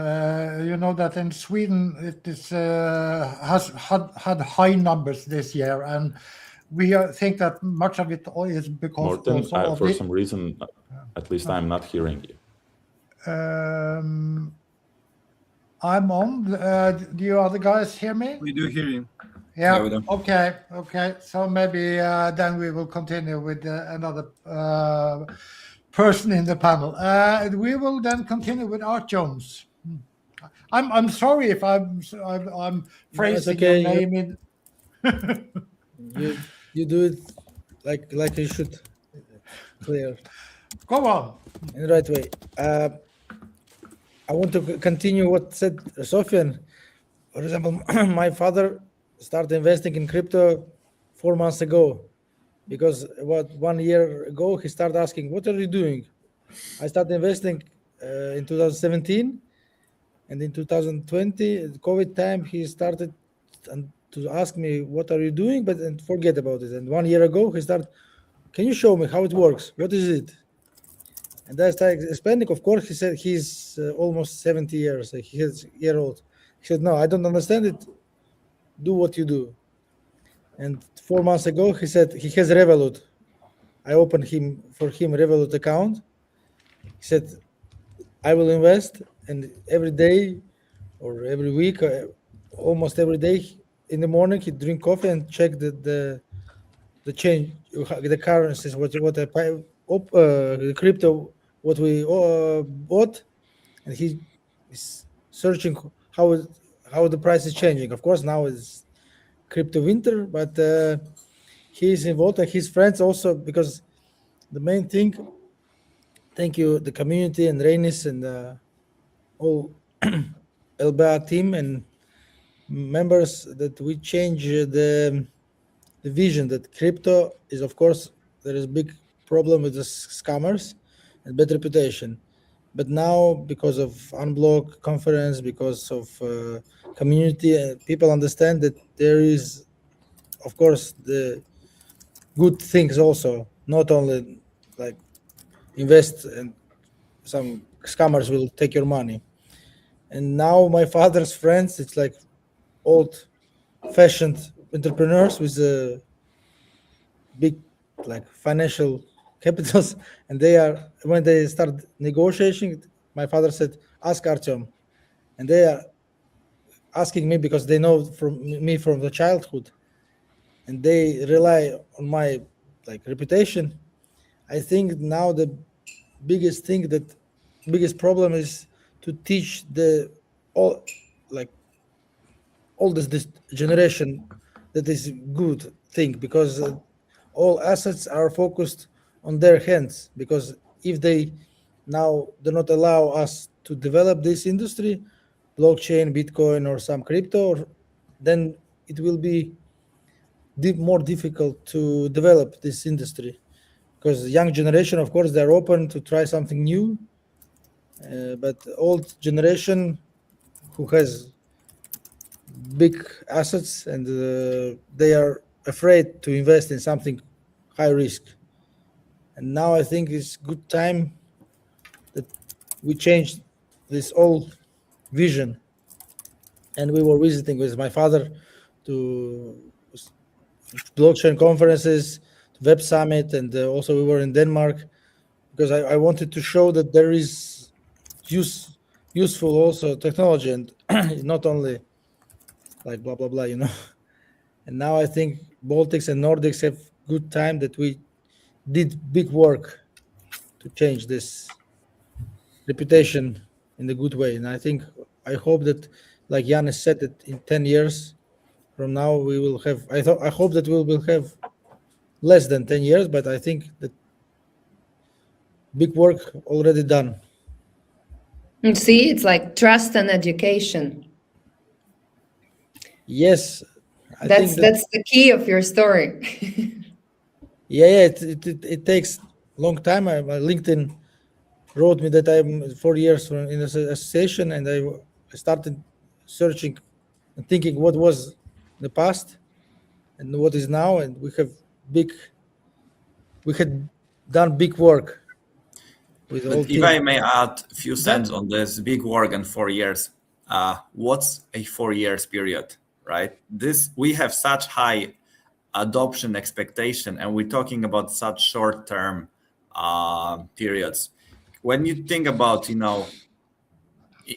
You know that in Sweden it is has had high numbers this year, and we think that much of it is because Morten, also of for some reason, at least I'm not hearing you. I'm on. Do you other guys hear me? We do hear you. Yeah. Yeah, we do. Okay. So maybe then we will continue with another person in the panel. We will then continue with Art Jones. I'm sorry if I'm phrasing okay. your name in. You do it like you should. Clear. Go on. In the right way. I want to continue what said Sofian. For example, my father started investing in crypto 4 months ago, because about 1 year ago he started asking, "What are you doing?" I started investing in 2017, and in 2020, COVID time, he started to ask me, "What are you doing?" But and forget about it. And 1 year ago, he started, "Can you show me how it works? What is it?" And I started explaining. Of course, he said he's almost 70 years. He's a year old. He said, "No, I don't understand it. Do what you do." And 4 months ago, he said he has Revolut. I opened for him Revolut account. He said, "I will invest," and every day or every week, almost every day in the morning, he drink coffee and check the change, the currencies, what I buy, the crypto, what we bought, and he is searching how the price is changing. Of course, now it's crypto winter, but he is involved, and his friends also, because the main thing. Thank you, the community and Reinis and all LBAA team and members, that we change the vision that crypto is, of course, there is big problem with the scammers and bad reputation. But now, because of Unblock conference, because of community, people understand that there is, of course, the good things also, not only like invest and some scammers will take your money. And now my father's friends, it's like old-fashioned entrepreneurs with a big like financial capitals, and when they start negotiating, my father said, "Ask Artyom," and they are asking me because they know me from the childhood, and they rely on my like reputation. I think now the biggest problem is to teach all this generation that is good thing, because all assets are focused on their hands, because if they now do not allow us to develop this industry, blockchain, Bitcoin, or some crypto, then it will be more difficult to develop this industry, because young generation, of course, they're open to try something new, but old generation who has big assets and they are afraid to invest in something high risk. And now I think it's good time that we change this old vision. And we were visiting with my father to blockchain conferences, Web Summit, and also we were in Denmark, because I wanted to show that there is useful also technology, and not only like blah blah blah, And now I think Baltics and Nordics have good time that we did big work to change this reputation in a good way. And I hope that, like Janis said, that in 10 years from now we will have. I hope that we will have less than 10 years, but I think that big work already done. And see, it's like trust and education. Yes, that's the key of your story. Yeah, it takes long time. LinkedIn wrote me that I'm 4 years in this association, and I started searching and thinking what was the past and what is now, and we had done big work with all But if team. I may add a few cents on this big work in 4 years, what's a 4 years period, right? We have such high adoption expectation, and we're talking about such short-term periods. When you think about,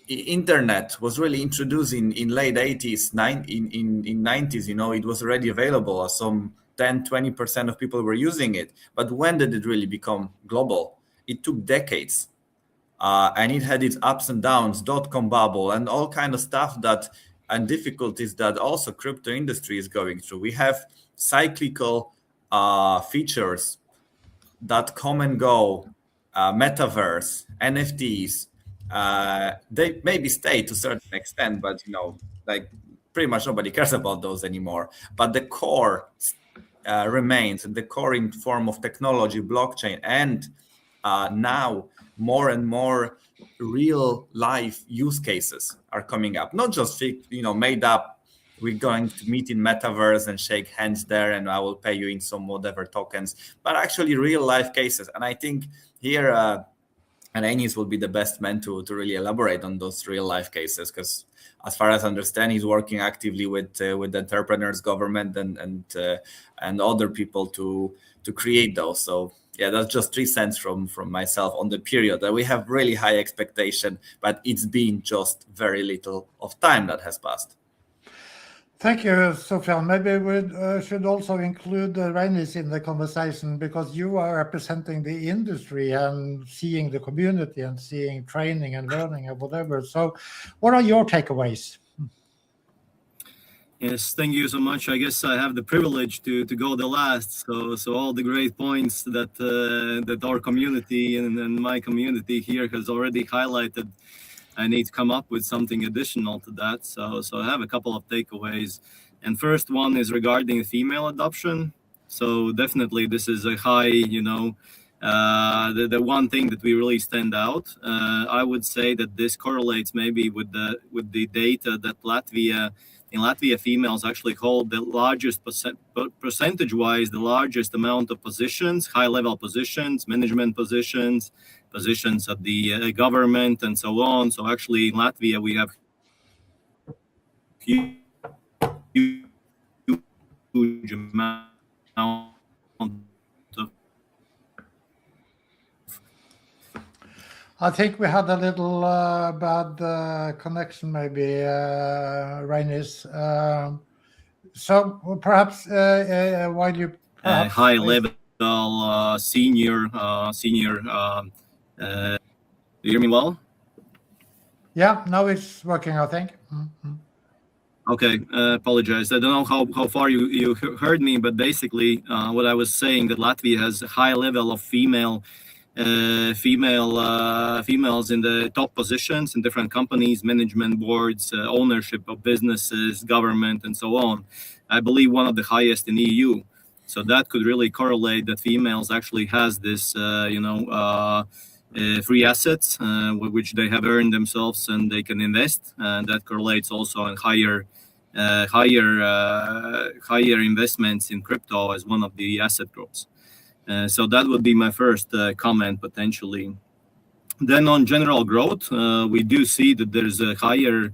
internet was really introduced in late 80s, in 90s, it was already available. Some 10-20% of people were using it. But when did it really become global? It took decades. And it had its ups and downs, dot-com bubble, and all kind of stuff and difficulties that also crypto industry is going through. We have cyclical features that come and go, metaverse, NFTs. They maybe stay to a certain extent, but like pretty much nobody cares about those anymore. But the core remains, and the core in form of technology, blockchain, and now more and more real life use cases are coming up. Not just made up. We're going to meet in metaverse and shake hands there, and I will pay you in some whatever tokens, but actually real life cases. And I think here, and Enis will be the best man to really elaborate on those real life cases, because as far as I understand, he's working actively with the entrepreneurs, government, and other people to create those. So yeah, that's just 3 cents from myself on the period that we have really high expectation, but it's been just very little of time that has passed. Thank you, Sofia. Maybe we should also include Reinis in the conversation, because you are representing the industry and seeing the community and seeing training and learning and whatever. So what are your takeaways? Yes, thank you so much. I guess I have the privilege to go the last. So all the great points that our community and my community here has already highlighted, I need to come up with something additional to that. So I have a couple of takeaways. And first one is regarding female adoption. So definitely this is a high, the one thing that we really stand out. I would say that this correlates maybe with the data that in Latvia, females actually hold the largest percentage-wise, the largest amount of positions, high-level positions, management positions at the government, and so on. So actually, in Latvia, we have huge amount of. I think we had a little bad connection, maybe, Reinis. So perhaps while you high level senior. You hear me well? Yeah, now it's working, I think. Mm-hmm. Okay, apologize. I don't know how far you heard me, but basically what I was saying, that Latvia has a high level of females in the top positions in different companies, management boards, ownership of businesses, government, and so on. I believe one of the highest in EU. So that could really correlate that females actually has this, free assets, which they have earned themselves and they can invest. And that correlates also on higher investments in crypto as one of the asset groups. So that would be my first comment potentially. Then on general growth, we do see that there's a higher,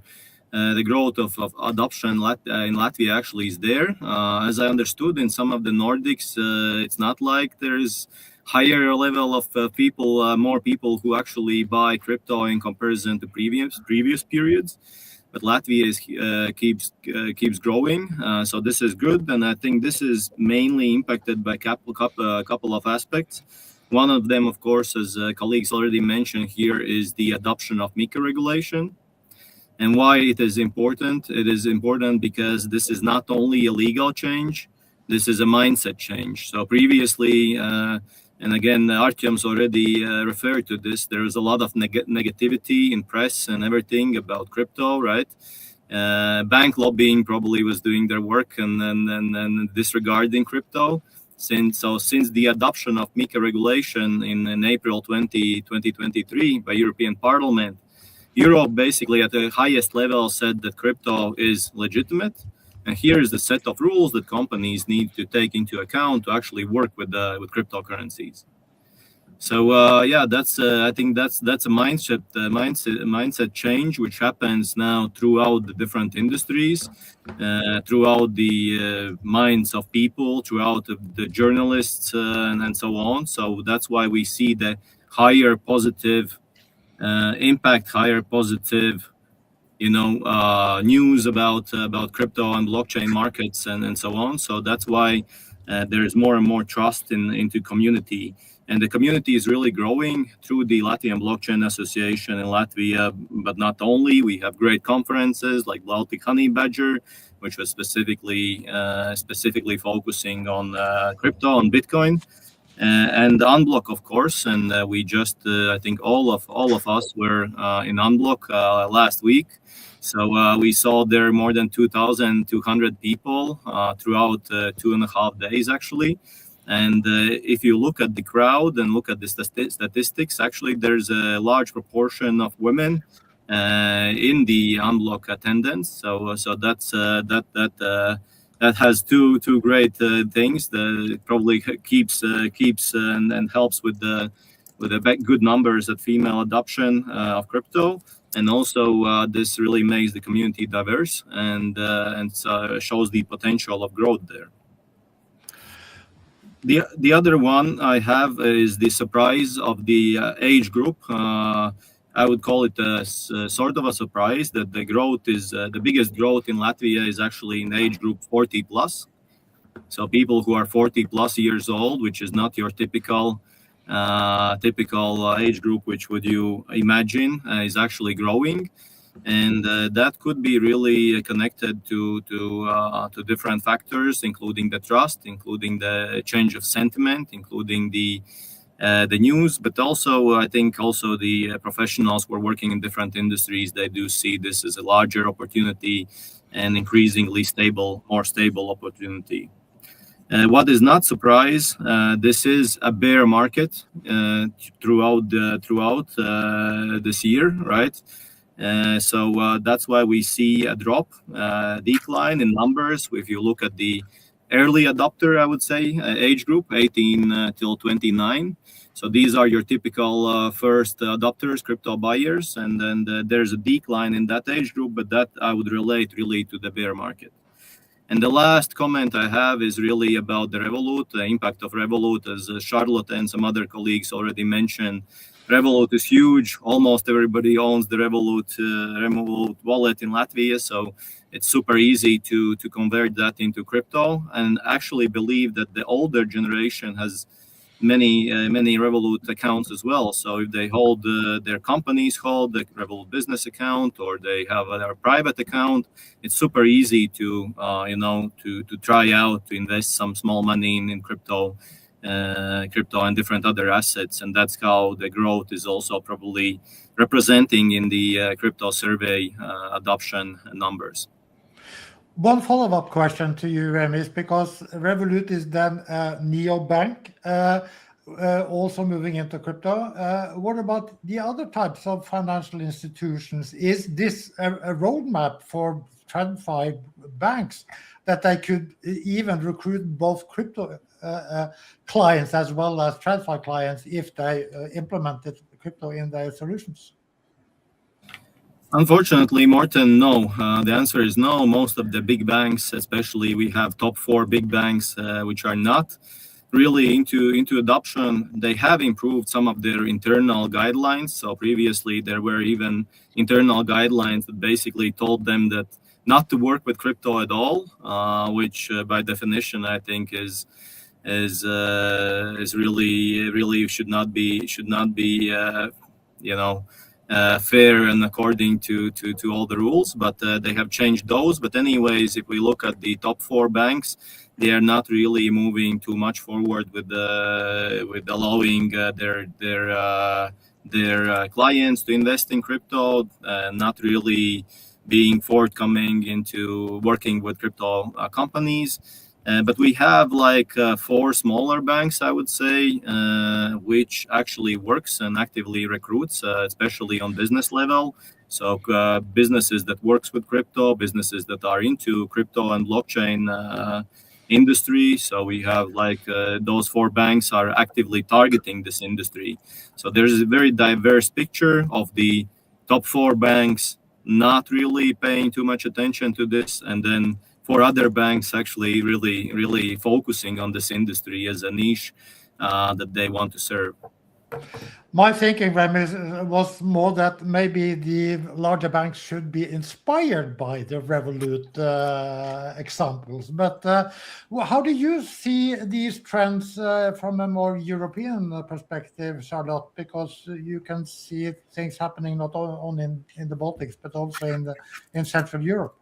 the growth of adoption in Latvia actually is there. As I understood, in some of the Nordics, it's not like there's higher level of people, more people who actually buy crypto in comparison to previous periods. But Latvia keeps growing, so this is good, and I think this is mainly impacted by a couple of aspects. One of them, of course, as colleagues already mentioned here, is the adoption of MiCA regulation. And why it is important? It is important because this is not only a legal change, this is a mindset change. So previously, and again, Artyom's already referred to this, there is a lot of negativity in press and everything about crypto, right? Bank lobbying probably was doing their work and disregarding crypto. Since the adoption of MiCA regulation in April 2023 by European Parliament, Europe basically at the highest level said that crypto is legitimate, and here is the set of rules that companies need to take into account to actually work with cryptocurrencies. So yeah, that's I think that's a mindset change which happens now throughout the different industries, throughout the minds of people, throughout the journalists, and so on. So that's why we see the higher positive impact, higher positive, news about crypto and blockchain markets and so on. So that's why there is more and more trust into community. And the community is really growing through the Latvian Blockchain Association in Latvia, but not only. We have great conferences like Baltic Honey Badger, which was specifically focusing on crypto, on Bitcoin, and Unblock, of course. And we just, I think all of us were in Unblock last week. So we saw there more than 2,200 people throughout 2.5 days, actually. And if you look at the crowd and look at the statistics, actually, there's a large proportion of women in the Unblock attendance. So that's that has two great things. It probably keeps and helps with the good numbers at female adoption of crypto, and also this really makes the community diverse and shows the potential of growth there. The other one I have is the surprise of the age group. I would call it sort of a surprise that the growth is the biggest growth in Latvia is actually in the age group 40 plus. So people who are 40 plus years old, which is not your typical age group, which would you imagine is actually growing. And that could be really connected to different factors, including the trust, including the change of sentiment, including the news, but also I think also the professionals who are working in different industries, they do see this as a larger opportunity and increasingly more stable opportunity. What is not surprise, this is a bear market throughout this year, right? So that's why we see a decline in numbers. If you look at the early adopter, I would say, age group, 18 till 29. So these are your typical first adopters, crypto buyers, and then there's a decline in that age group, but that I would relate really to the bear market. And the last comment I have is really about the Revolut, the impact of Revolut, as Charlotte and some other colleagues already mentioned. Revolut is huge. Almost everybody owns the Revolut wallet in Latvia, so it's super easy to convert that into crypto. And actually believe that the older generation has many Revolut accounts as well. So if they hold their companies hold the Revolut business account, or they have their private account, it's super easy to try out to invest some small money in crypto and different other assets. And that's how the growth is also probably representing in the crypto survey adoption numbers. One follow-up question to you, Remis, because Revolut is then a neobank, also moving into crypto. What about the other types of financial institutions? Is this a roadmap for TradFi banks that they could even recruit both crypto clients as well as TradFi clients if they implemented crypto in their solutions? Unfortunately, Morten, no. The answer is no. Most of the big banks, especially we have top 4 big banks, which are not really into adoption. They have improved some of their internal guidelines. So previously there were even internal guidelines that basically told them that not to work with crypto at all, which by definition I think is really should not be fair and according to all the rules. But they have changed those. But anyways, if we look at the top 4 banks, they are not really moving too much forward with allowing their clients to invest in crypto, not really being forthcoming into working with crypto companies. But we have like 4 smaller banks, I would say, which actually works and actively recruits, especially on business level. So businesses that works with crypto, businesses that are into crypto and blockchain industry. So we have like those 4 banks are actively targeting this industry. So there's a very diverse picture of the top 4 banks not really paying too much attention to this, and then 4 other banks actually really focusing on this industry as a niche that they want to serve. My thinking, Remy, was more that maybe the larger banks should be inspired by the Revolut examples. But how do you see these trends from a more European perspective, Charlotte? Because you can see things happening not only in the Baltics, but also in Central Europe.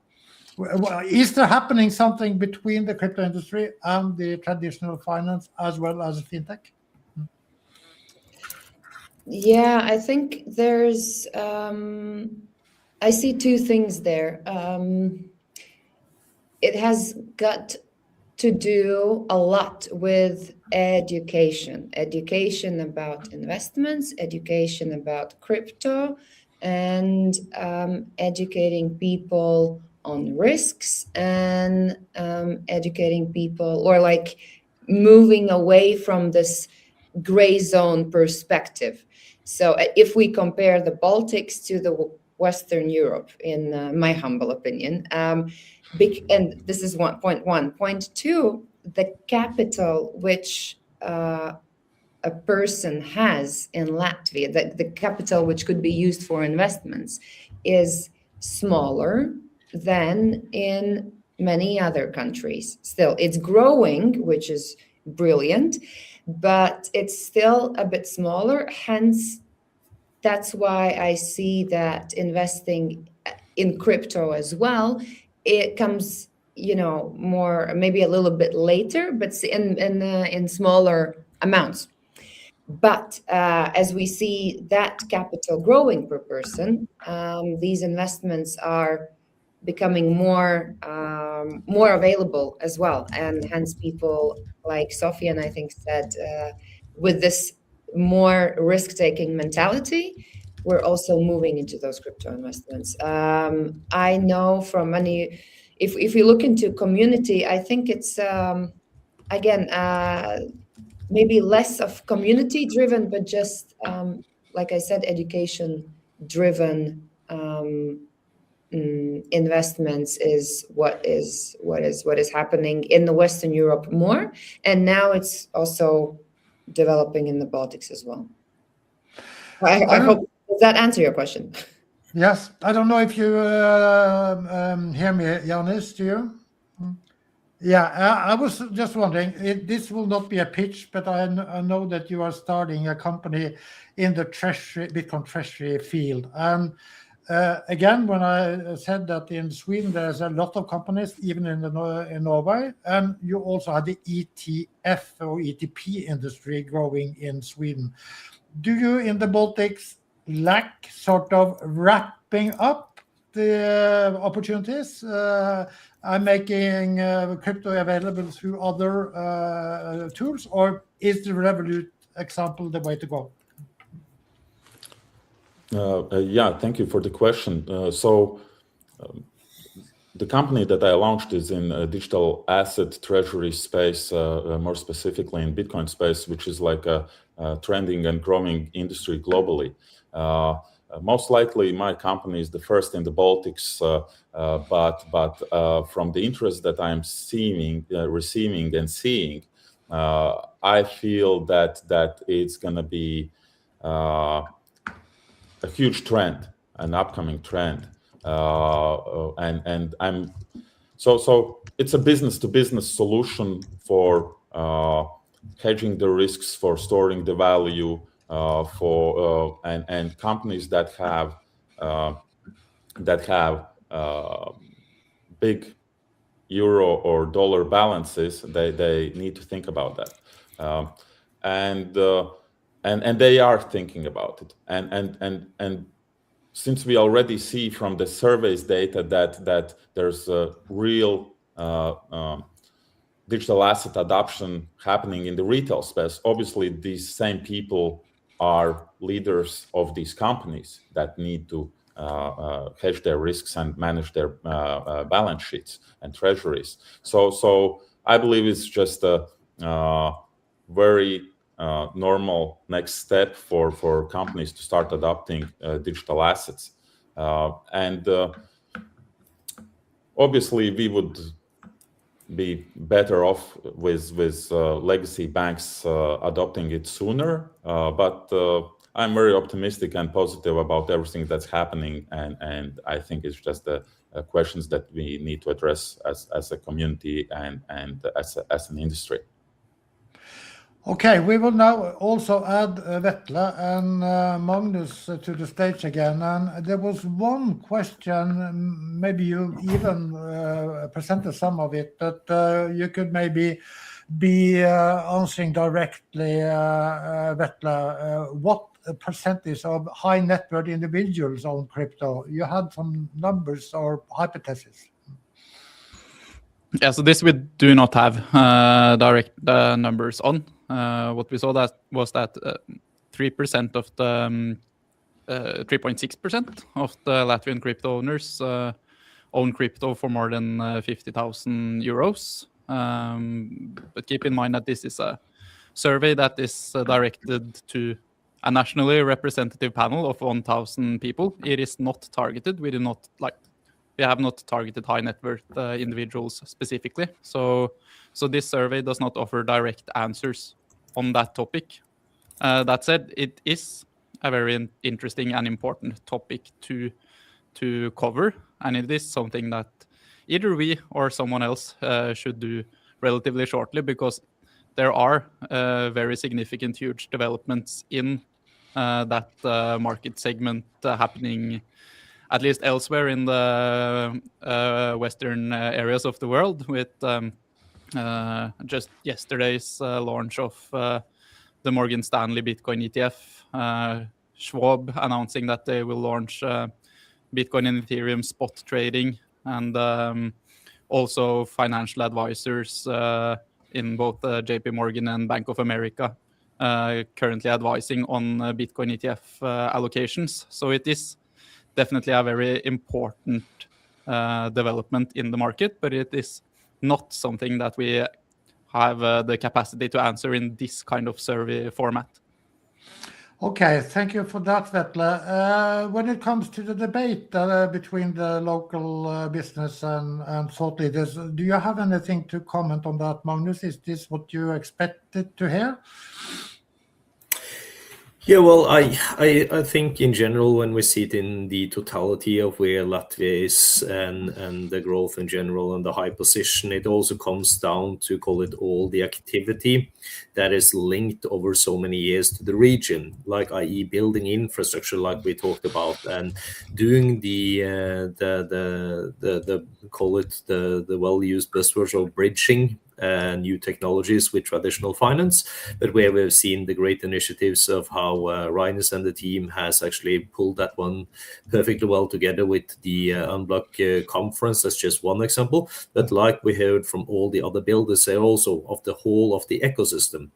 Is there happening something between the crypto industry and the traditional finance as well as fintech? Yeah, I think there's, I see 2 things there. It has got to do a lot with education about investments, education about crypto, and educating people on risks, and educating people, or like moving away from this gray zone perspective. So if we compare the Baltics to the Western Europe, in my humble opinion, and this is 1.1. Point 2, the capital which a person has in Latvia, the capital which could be used for investments, is smaller than in many other countries. Still, it's growing, which is brilliant, but it's still a bit smaller. Hence, that's why I see that investing in crypto as well, it comes, more, maybe a little bit later, but in smaller amounts. But as we see that capital growing per person, these investments are becoming more available as well, and hence people like Sofian, I think, said, with this more risk-taking mentality, we're also moving into those crypto investments. I know from many, if we look into community, I think it's again maybe less of community driven, but just like I said, education driven investments is what is happening in the Western Europe more, and now it's also developing in the Baltics as well. I hope, does that answer your question? Yes, I don't know if you hear me, Janis, do you? Yeah, I was just wondering, this will not be a pitch, but I know that you are starting a company in the Bitcoin treasury field. And again, when I said that in Sweden, there's a lot of companies, even in Norway, and you also had the ETF or ETP industry growing in Sweden. Do you in the Baltics lack sort of wrapping up the opportunities? I'm making crypto available through other tools, or is the Revolut example the way to go? Yeah, thank you for the question. The company that I launched is in digital asset treasury space, more specifically in Bitcoin space, which is like a trending and growing industry globally. Most likely, my company is the first in the Baltics, but from the interest that I'm receiving and seeing, I feel that it's going to be a huge trend, an upcoming trend, and I'm so it's a business-to-business solution for hedging the risks, for storing the value, and companies that have big euro or dollar balances, they need to think about that, and they are thinking about it, and since we already see from the surveys data that there's a real digital asset adoption happening in the retail space, obviously these same people are leaders of these companies that need to hedge their risks and manage their balance sheets and treasuries. So I believe it's just a very normal next step for companies to start adopting digital assets. And obviously, we would be better off with legacy banks adopting it sooner. But I'm very optimistic and positive about everything that's happening, and I think it's just the questions that we need to address as a community and as an industry. Okay, we will now also add Vetle and Magnus to the stage again. And there was one question, maybe you even presented some of it, but you could maybe be answering directly, Vetle. What percentage of high net worth individuals own crypto? You had some numbers or hypotheses. Yeah, so this we do not have direct numbers on. What we saw was that 3% of the 3.6% of the Latvian crypto owners own crypto for more than 50,000 euros. But keep in mind that this is a survey that is directed to a nationally representative panel of 1,000 people. It is not targeted. We have not targeted high net worth individuals specifically. So this survey does not offer direct answers on that topic. That said, it is a very interesting and important topic to cover, and it is something that either we or someone else should do relatively shortly, because there are very significant, huge developments in that market segment happening at least elsewhere in the western areas of the world, with just yesterday's launch of the Morgan Stanley Bitcoin ETF, Schwab announcing that they will launch Bitcoin and Ethereum spot trading, and also financial advisors in both JP Morgan and Bank of America currently advising on Bitcoin ETF allocations. So it is definitely a very important development in the market, but it is not something that we have the capacity to answer in this kind of survey format. Okay, thank you for that, Vetle. When it comes to the debate between the local business and thought leaders, do you have anything to comment on that, Magnus? Is this what you expected to hear? Yeah, well, I think in general, when we see it in the totality of where Latvia is and the growth in general and the high position, it also comes down to, call it, all the activity that is linked over so many years to the region, like i.e. building infrastructure like we talked about, and doing the call it the well-used buzzwords of bridging new technologies with traditional finance, but where we've seen the great initiatives of how Reiners and the team has actually pulled that one perfectly well together with the Unblock conference. That's just one example. But like we heard from all the other builders, they're also of the whole of the ecosystem.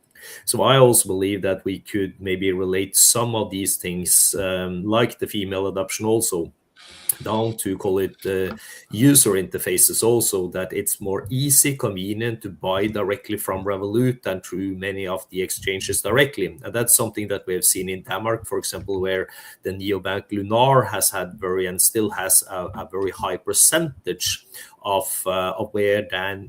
So I also believe that we could maybe relate some of these things, like the female adoption also, down to, call it, user interfaces also, that it's more easy, convenient to buy directly from Revolut than through many of the exchanges directly. And that's something that we have seen in Denmark, for example, where the neobank Lunar has had and still has a very high percentage of where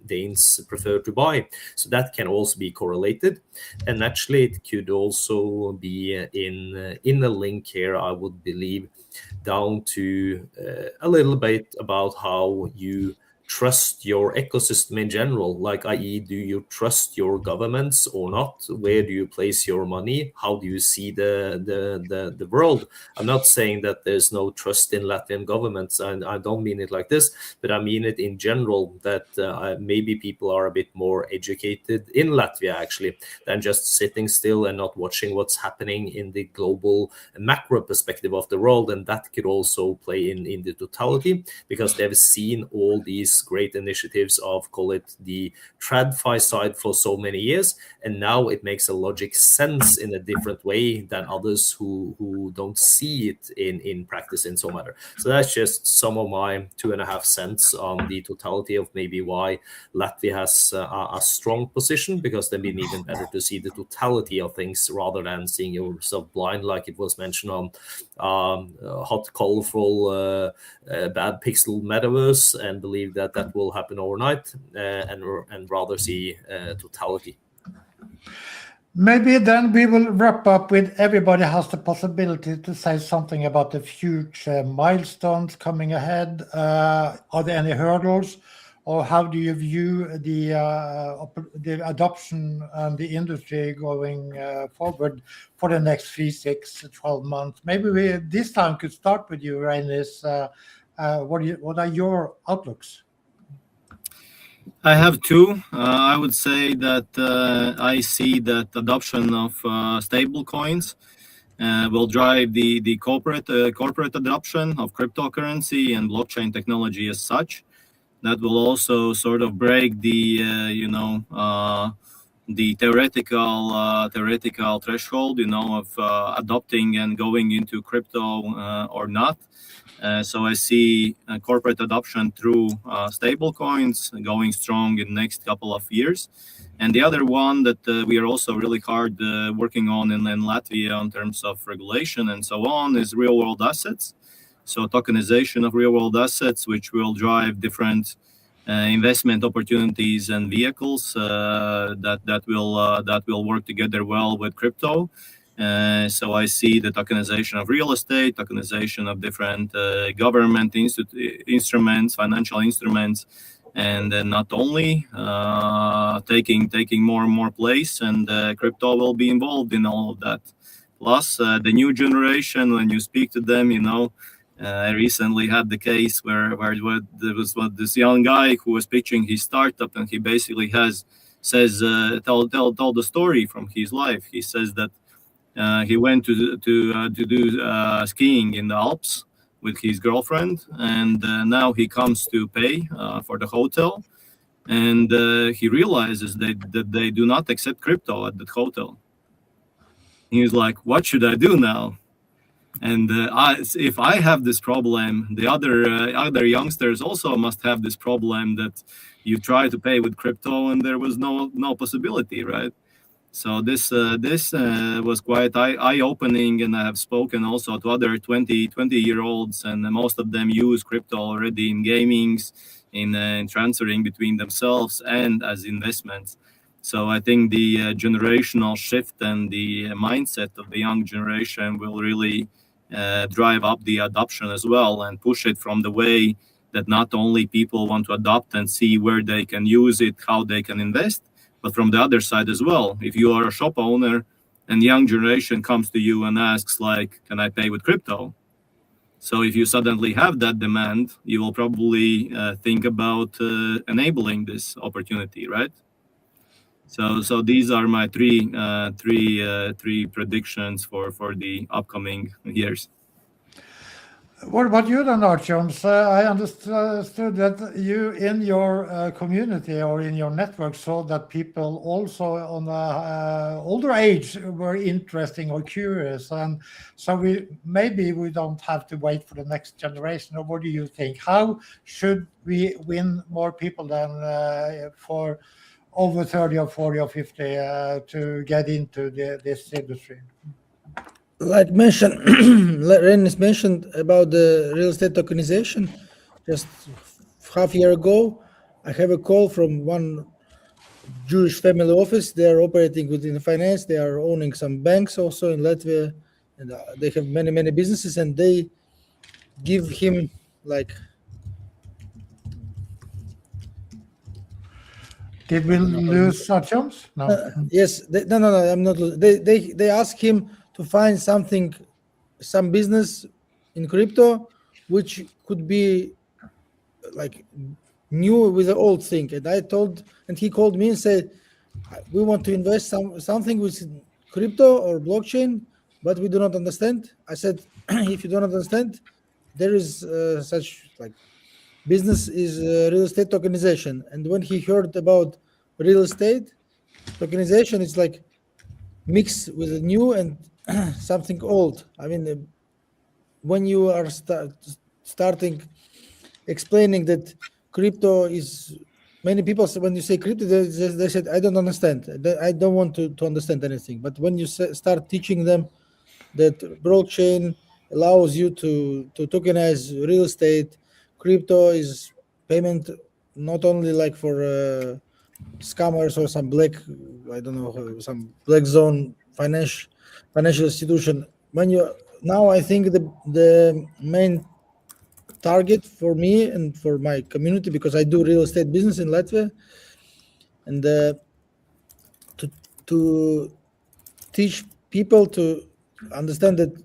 Danes prefer to buy. So that can also be correlated. And actually it could also be in a link here, I would believe, down to a little bit about how you trust your ecosystem in general, like i.e. do you trust your governments or not? Where do you place your money? How do you see the world? I'm not saying that there's no trust in Latvian governments, and I don't mean it like this, but I mean it in general, that maybe people are a bit more educated in Latvia actually than just sitting still and not watching what's happening in the global macro perspective of the world. And that could also play in the totality, because they've seen all these these great initiatives of, call it the TradFi side, for so many years, and now it makes a logic sense in a different way than others who don't see it in practice in some manner. So that's just some of my 2.5 cents on the totality of maybe why Latvia has a strong position, because then we need even better to see the totality of things rather than seeing yourself blind, like it was mentioned on hot, colorful, bad pixel metaverse, and believe that that will happen overnight, and rather see totality. Maybe then we will wrap up with everybody has the possibility to say something about the future milestones coming ahead. Are there any hurdles, or how do you view the adoption and the industry going forward for the next 3, 6, 12 months? Maybe we this time could start with you, Reinis. What are your outlooks? I have two. I would say that I see that adoption of stable coins will drive the corporate adoption of cryptocurrency and blockchain technology as such. That will also sort of break the theoretical threshold, of adopting and going into crypto or not. So I see corporate adoption through stable coins going strong in the next couple of years. And the other one that we are also really hard working on in Latvia in terms of regulation and so on is real world assets. So tokenization of real world assets, which will drive different investment opportunities and vehicles that will work together well with crypto. So I see the tokenization of real estate, tokenization of different government instruments, financial instruments, and then not only taking more and more place, and crypto will be involved in all of that. Plus, the new generation, when you speak to them, I recently had the case where there was this young guy who was pitching his startup, and he basically told the story from his life. He says that he went to do skiing in the Alps with his girlfriend, and now he comes to pay for the hotel, and he realizes that they do not accept crypto at the hotel. He's like, "What should I do now?" And if I have this problem, the other youngsters also must have this problem, that you try to pay with crypto and there was no possibility, right? So this was quite eye-opening, and I have spoken also to other 20-year-olds, and most of them use crypto already in gamings, in transferring between themselves and as investments. So I think the generational shift and the mindset of the young generation will really drive up the adoption as well, and push it from the way that not only people want to adopt and see where they can use it, how they can invest, but from the other side as well. If you are a shop owner and young generation comes to you and asks, like, can I pay with crypto? So if you suddenly have that demand, you will probably think about enabling this opportunity, right? So these are my three predictions for the upcoming years. What about you then, Artyom? I understood that you in your community or in your network saw that people also on older age were interesting or curious, and so maybe we don't have to wait for the next generation. Or what do you think? How should we win more people than for over 30 or 40 or 50 to get into this industry? Like Reinis mentioned about the real estate tokenization, just half a year ago, I have a call from one Jewish family office. They are operating within finance. They are owning some banks also in Latvia, and they have many businesses, and they give him like. Did we lose Artyom? No. Yes. No. I'm not. They ask him to find some business in crypto, which could be like new with the old thing. And he called me and said, we want to invest something with crypto or blockchain, but we do not understand. I said, if you don't understand, there is such like business is real estate tokenization. And when he heard about real estate tokenization, it's like mix with the new and something old. I mean, when you are starting explaining that crypto is, many people when you say crypto, they said, I don't understand. I don't want to understand anything. But when you start teaching them that blockchain allows you to tokenize real estate, crypto is payment not only like for scammers or some black, I don't know, some black zone financial institution. Now I think the main target for me and for my community, because I do real estate business in Latvia, and to teach people to understand that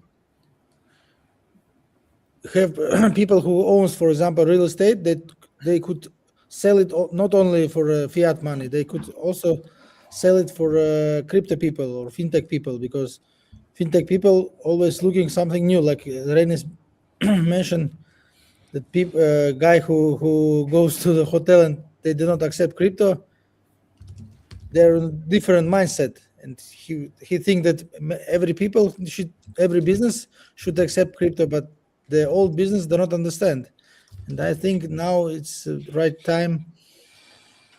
have people who owns, for example, real estate, that they could sell it not only for fiat money, they could also sell it for crypto people or fintech people, because fintech people always looking something new. Like Renis mentioned, that guy who goes to the hotel and they do not accept crypto, they're in a different mindset, and he think that every business should accept crypto, but the old business do not understand. And I think now it's the right time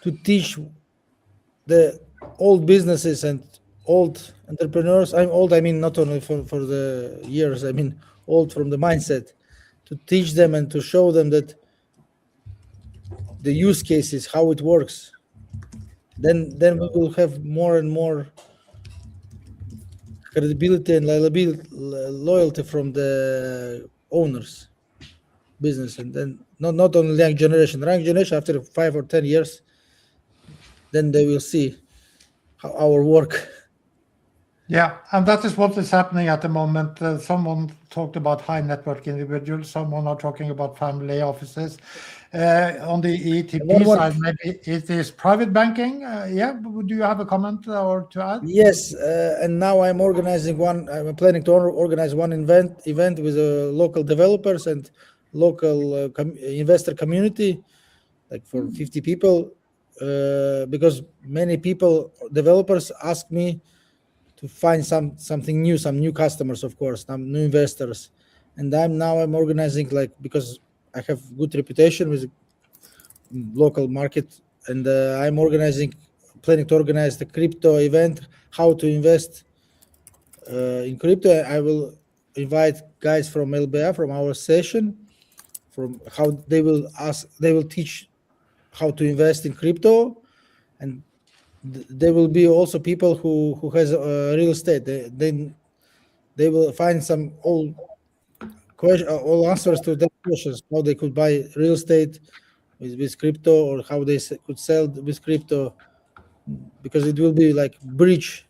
to teach the old businesses and old entrepreneurs. I'm old, I mean not only for the years, I mean old from the mindset, to teach them and to show them that the use cases, how it works. Then we will have more and more credibility and loyalty from the owners business. And then not only young generation after 5 or 10 years, then they will see how our work. Yeah, and that is what is happening at the moment. Someone talked about high network individuals. Someone are talking about family offices. On the ETP side, maybe it is private banking. Yeah, do you have a comment or to add? Yes, and now I'm planning to organize one event with local developers and local investor community, like for 50 people, because many developers ask me to find something new, some new customers, of course, some new investors. And I'm organizing, like, because I have good reputation with local market, and I'm planning to organize the crypto event, how to invest in crypto. I will invite guys from LBAA, from our session, from how they will teach how to invest in crypto, and there will be also people who has real estate. They will find some all answers to that questions, how they could buy real estate with crypto, or how they could sell with crypto, because it will be like bridge.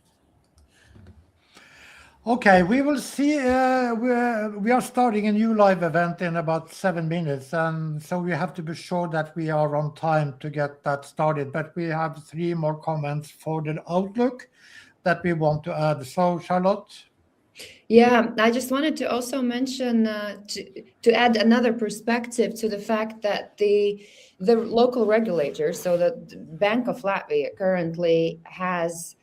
Okay, we will see. We are starting a new live event in about 7 minutes, and so we have to be sure that we are on time to get that started. But we have 3 more comments for the outlook that we want to add. So, Charlotte? Yeah, I just wanted to also mention to add another perspective to the fact that the local regulator, so the Bank of Latvia, currently has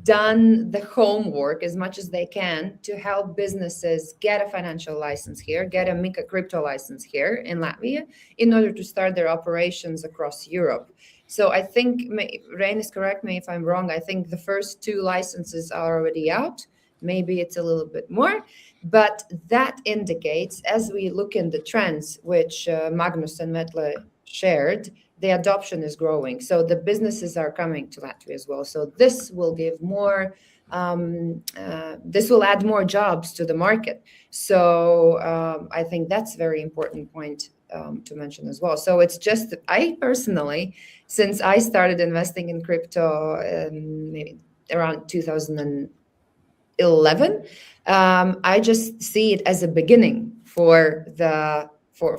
done the homework as much as they can to help businesses get a financial license here, get a MiCA crypto license here in Latvia, in order to start their operations across Europe. So I think, Reinis, correct me if I'm wrong, I think the first 2 licenses are already out. Maybe it's a little bit more, but that indicates, as we look in the trends, which Magnus and Metle shared, the adoption is growing. So the businesses are coming to Latvia as well. So this will give more, this will add more jobs to the market. So I think that's a very important point to mention as well. So it's just, I personally, since I started investing in crypto maybe around 2011, I just see it as a beginning for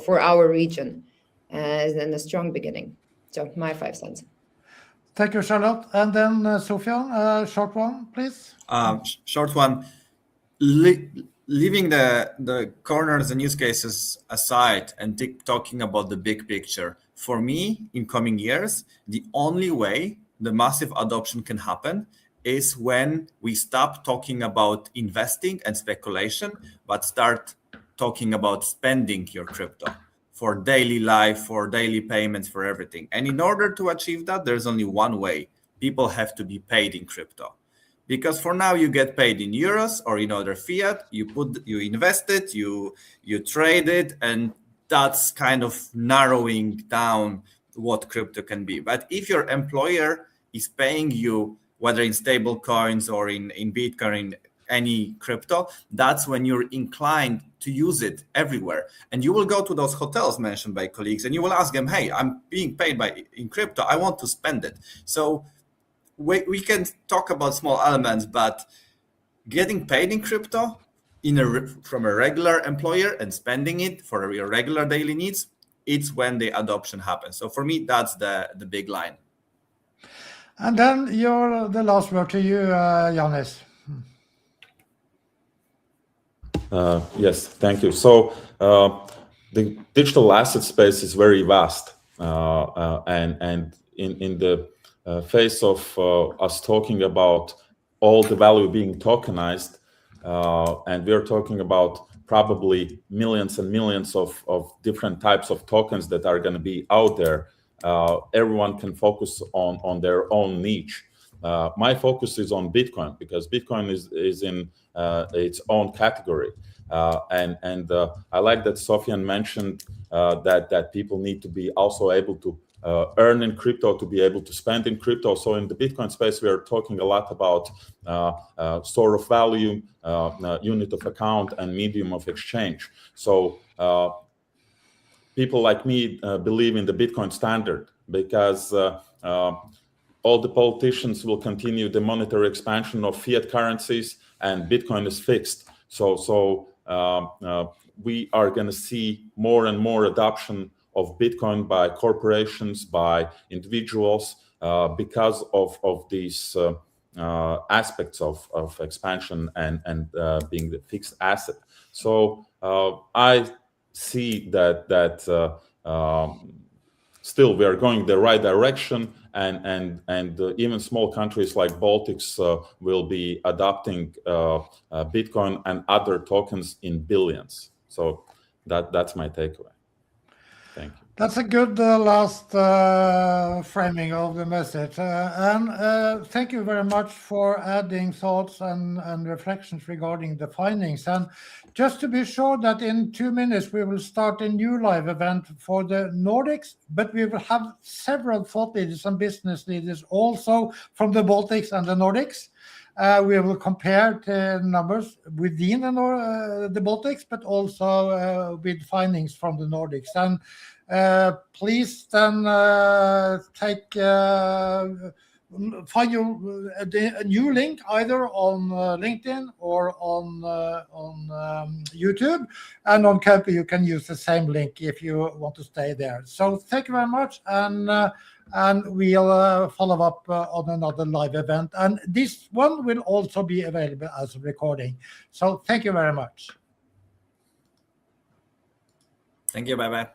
our region, and a strong beginning. So my 5 cents. Thank you, Charlotte. And then Sofian, short one, please. Short one. leaving the corners and use cases aside and talking about the big picture, for me, in coming years, the only way the massive adoption can happen is when we stop talking about investing and speculation, but start talking about spending your crypto for daily life, for daily payments, for everything. And in order to achieve that, there's only one way. People have to be paid in crypto. Because for now you get paid in euros or in other fiat, you invest it, you trade it, and that's kind of narrowing down what crypto can be. But if your employer is paying you, whether in stable coins or in Bitcoin, in any crypto, that's when you're inclined to use it everywhere. And you will go to those hotels mentioned by colleagues and you will ask them, hey, I'm being paid in crypto, I want to spend it. So we can talk about small elements, but getting paid in crypto from a regular employer and spending it for your regular daily needs, it's when the adoption happens. So for me, that's the big line. And then the last word to you, Yannis. Yes, thank you. So the digital asset space is very vast, and in the face of us talking about all the value being tokenized, and we're talking about probably millions and millions of different types of tokens that are going to be out there. Everyone can focus on their own niche. My focus is on Bitcoin because Bitcoin is in its own category. And I like that Sofian mentioned that people need to be also able to earn in crypto to be able to spend in crypto. So in the Bitcoin space, we are talking a lot about store of value, unit of account, and medium of exchange. So people like me believe in the Bitcoin standard because all the politicians will continue the monetary expansion of fiat currencies, and Bitcoin is fixed. So we are going to see more and more adoption of Bitcoin by corporations, by individuals, because of these aspects of expansion and being the fixed asset. So I see that still we are going the right direction, and even small countries like Baltics will be adopting Bitcoin and other tokens in billions. So that's my takeaway. Thank you. That's a good last framing of the message. And thank you very much for adding thoughts and reflections regarding the findings. And just to be sure that in 2 minutes we will start a new live event for the Nordics, but we will have several thought leaders and business leaders also from the Baltics and the Nordics. We will compare the numbers within the Baltics, but also with findings from the Nordics. And please then find a new link either on LinkedIn or on YouTube, and on Kaupr you can use the same link if you want to stay there. So thank you very much, and we'll follow up on another live event, and this one will also be available as a recording. So thank you very much. Thank you. Bye bye.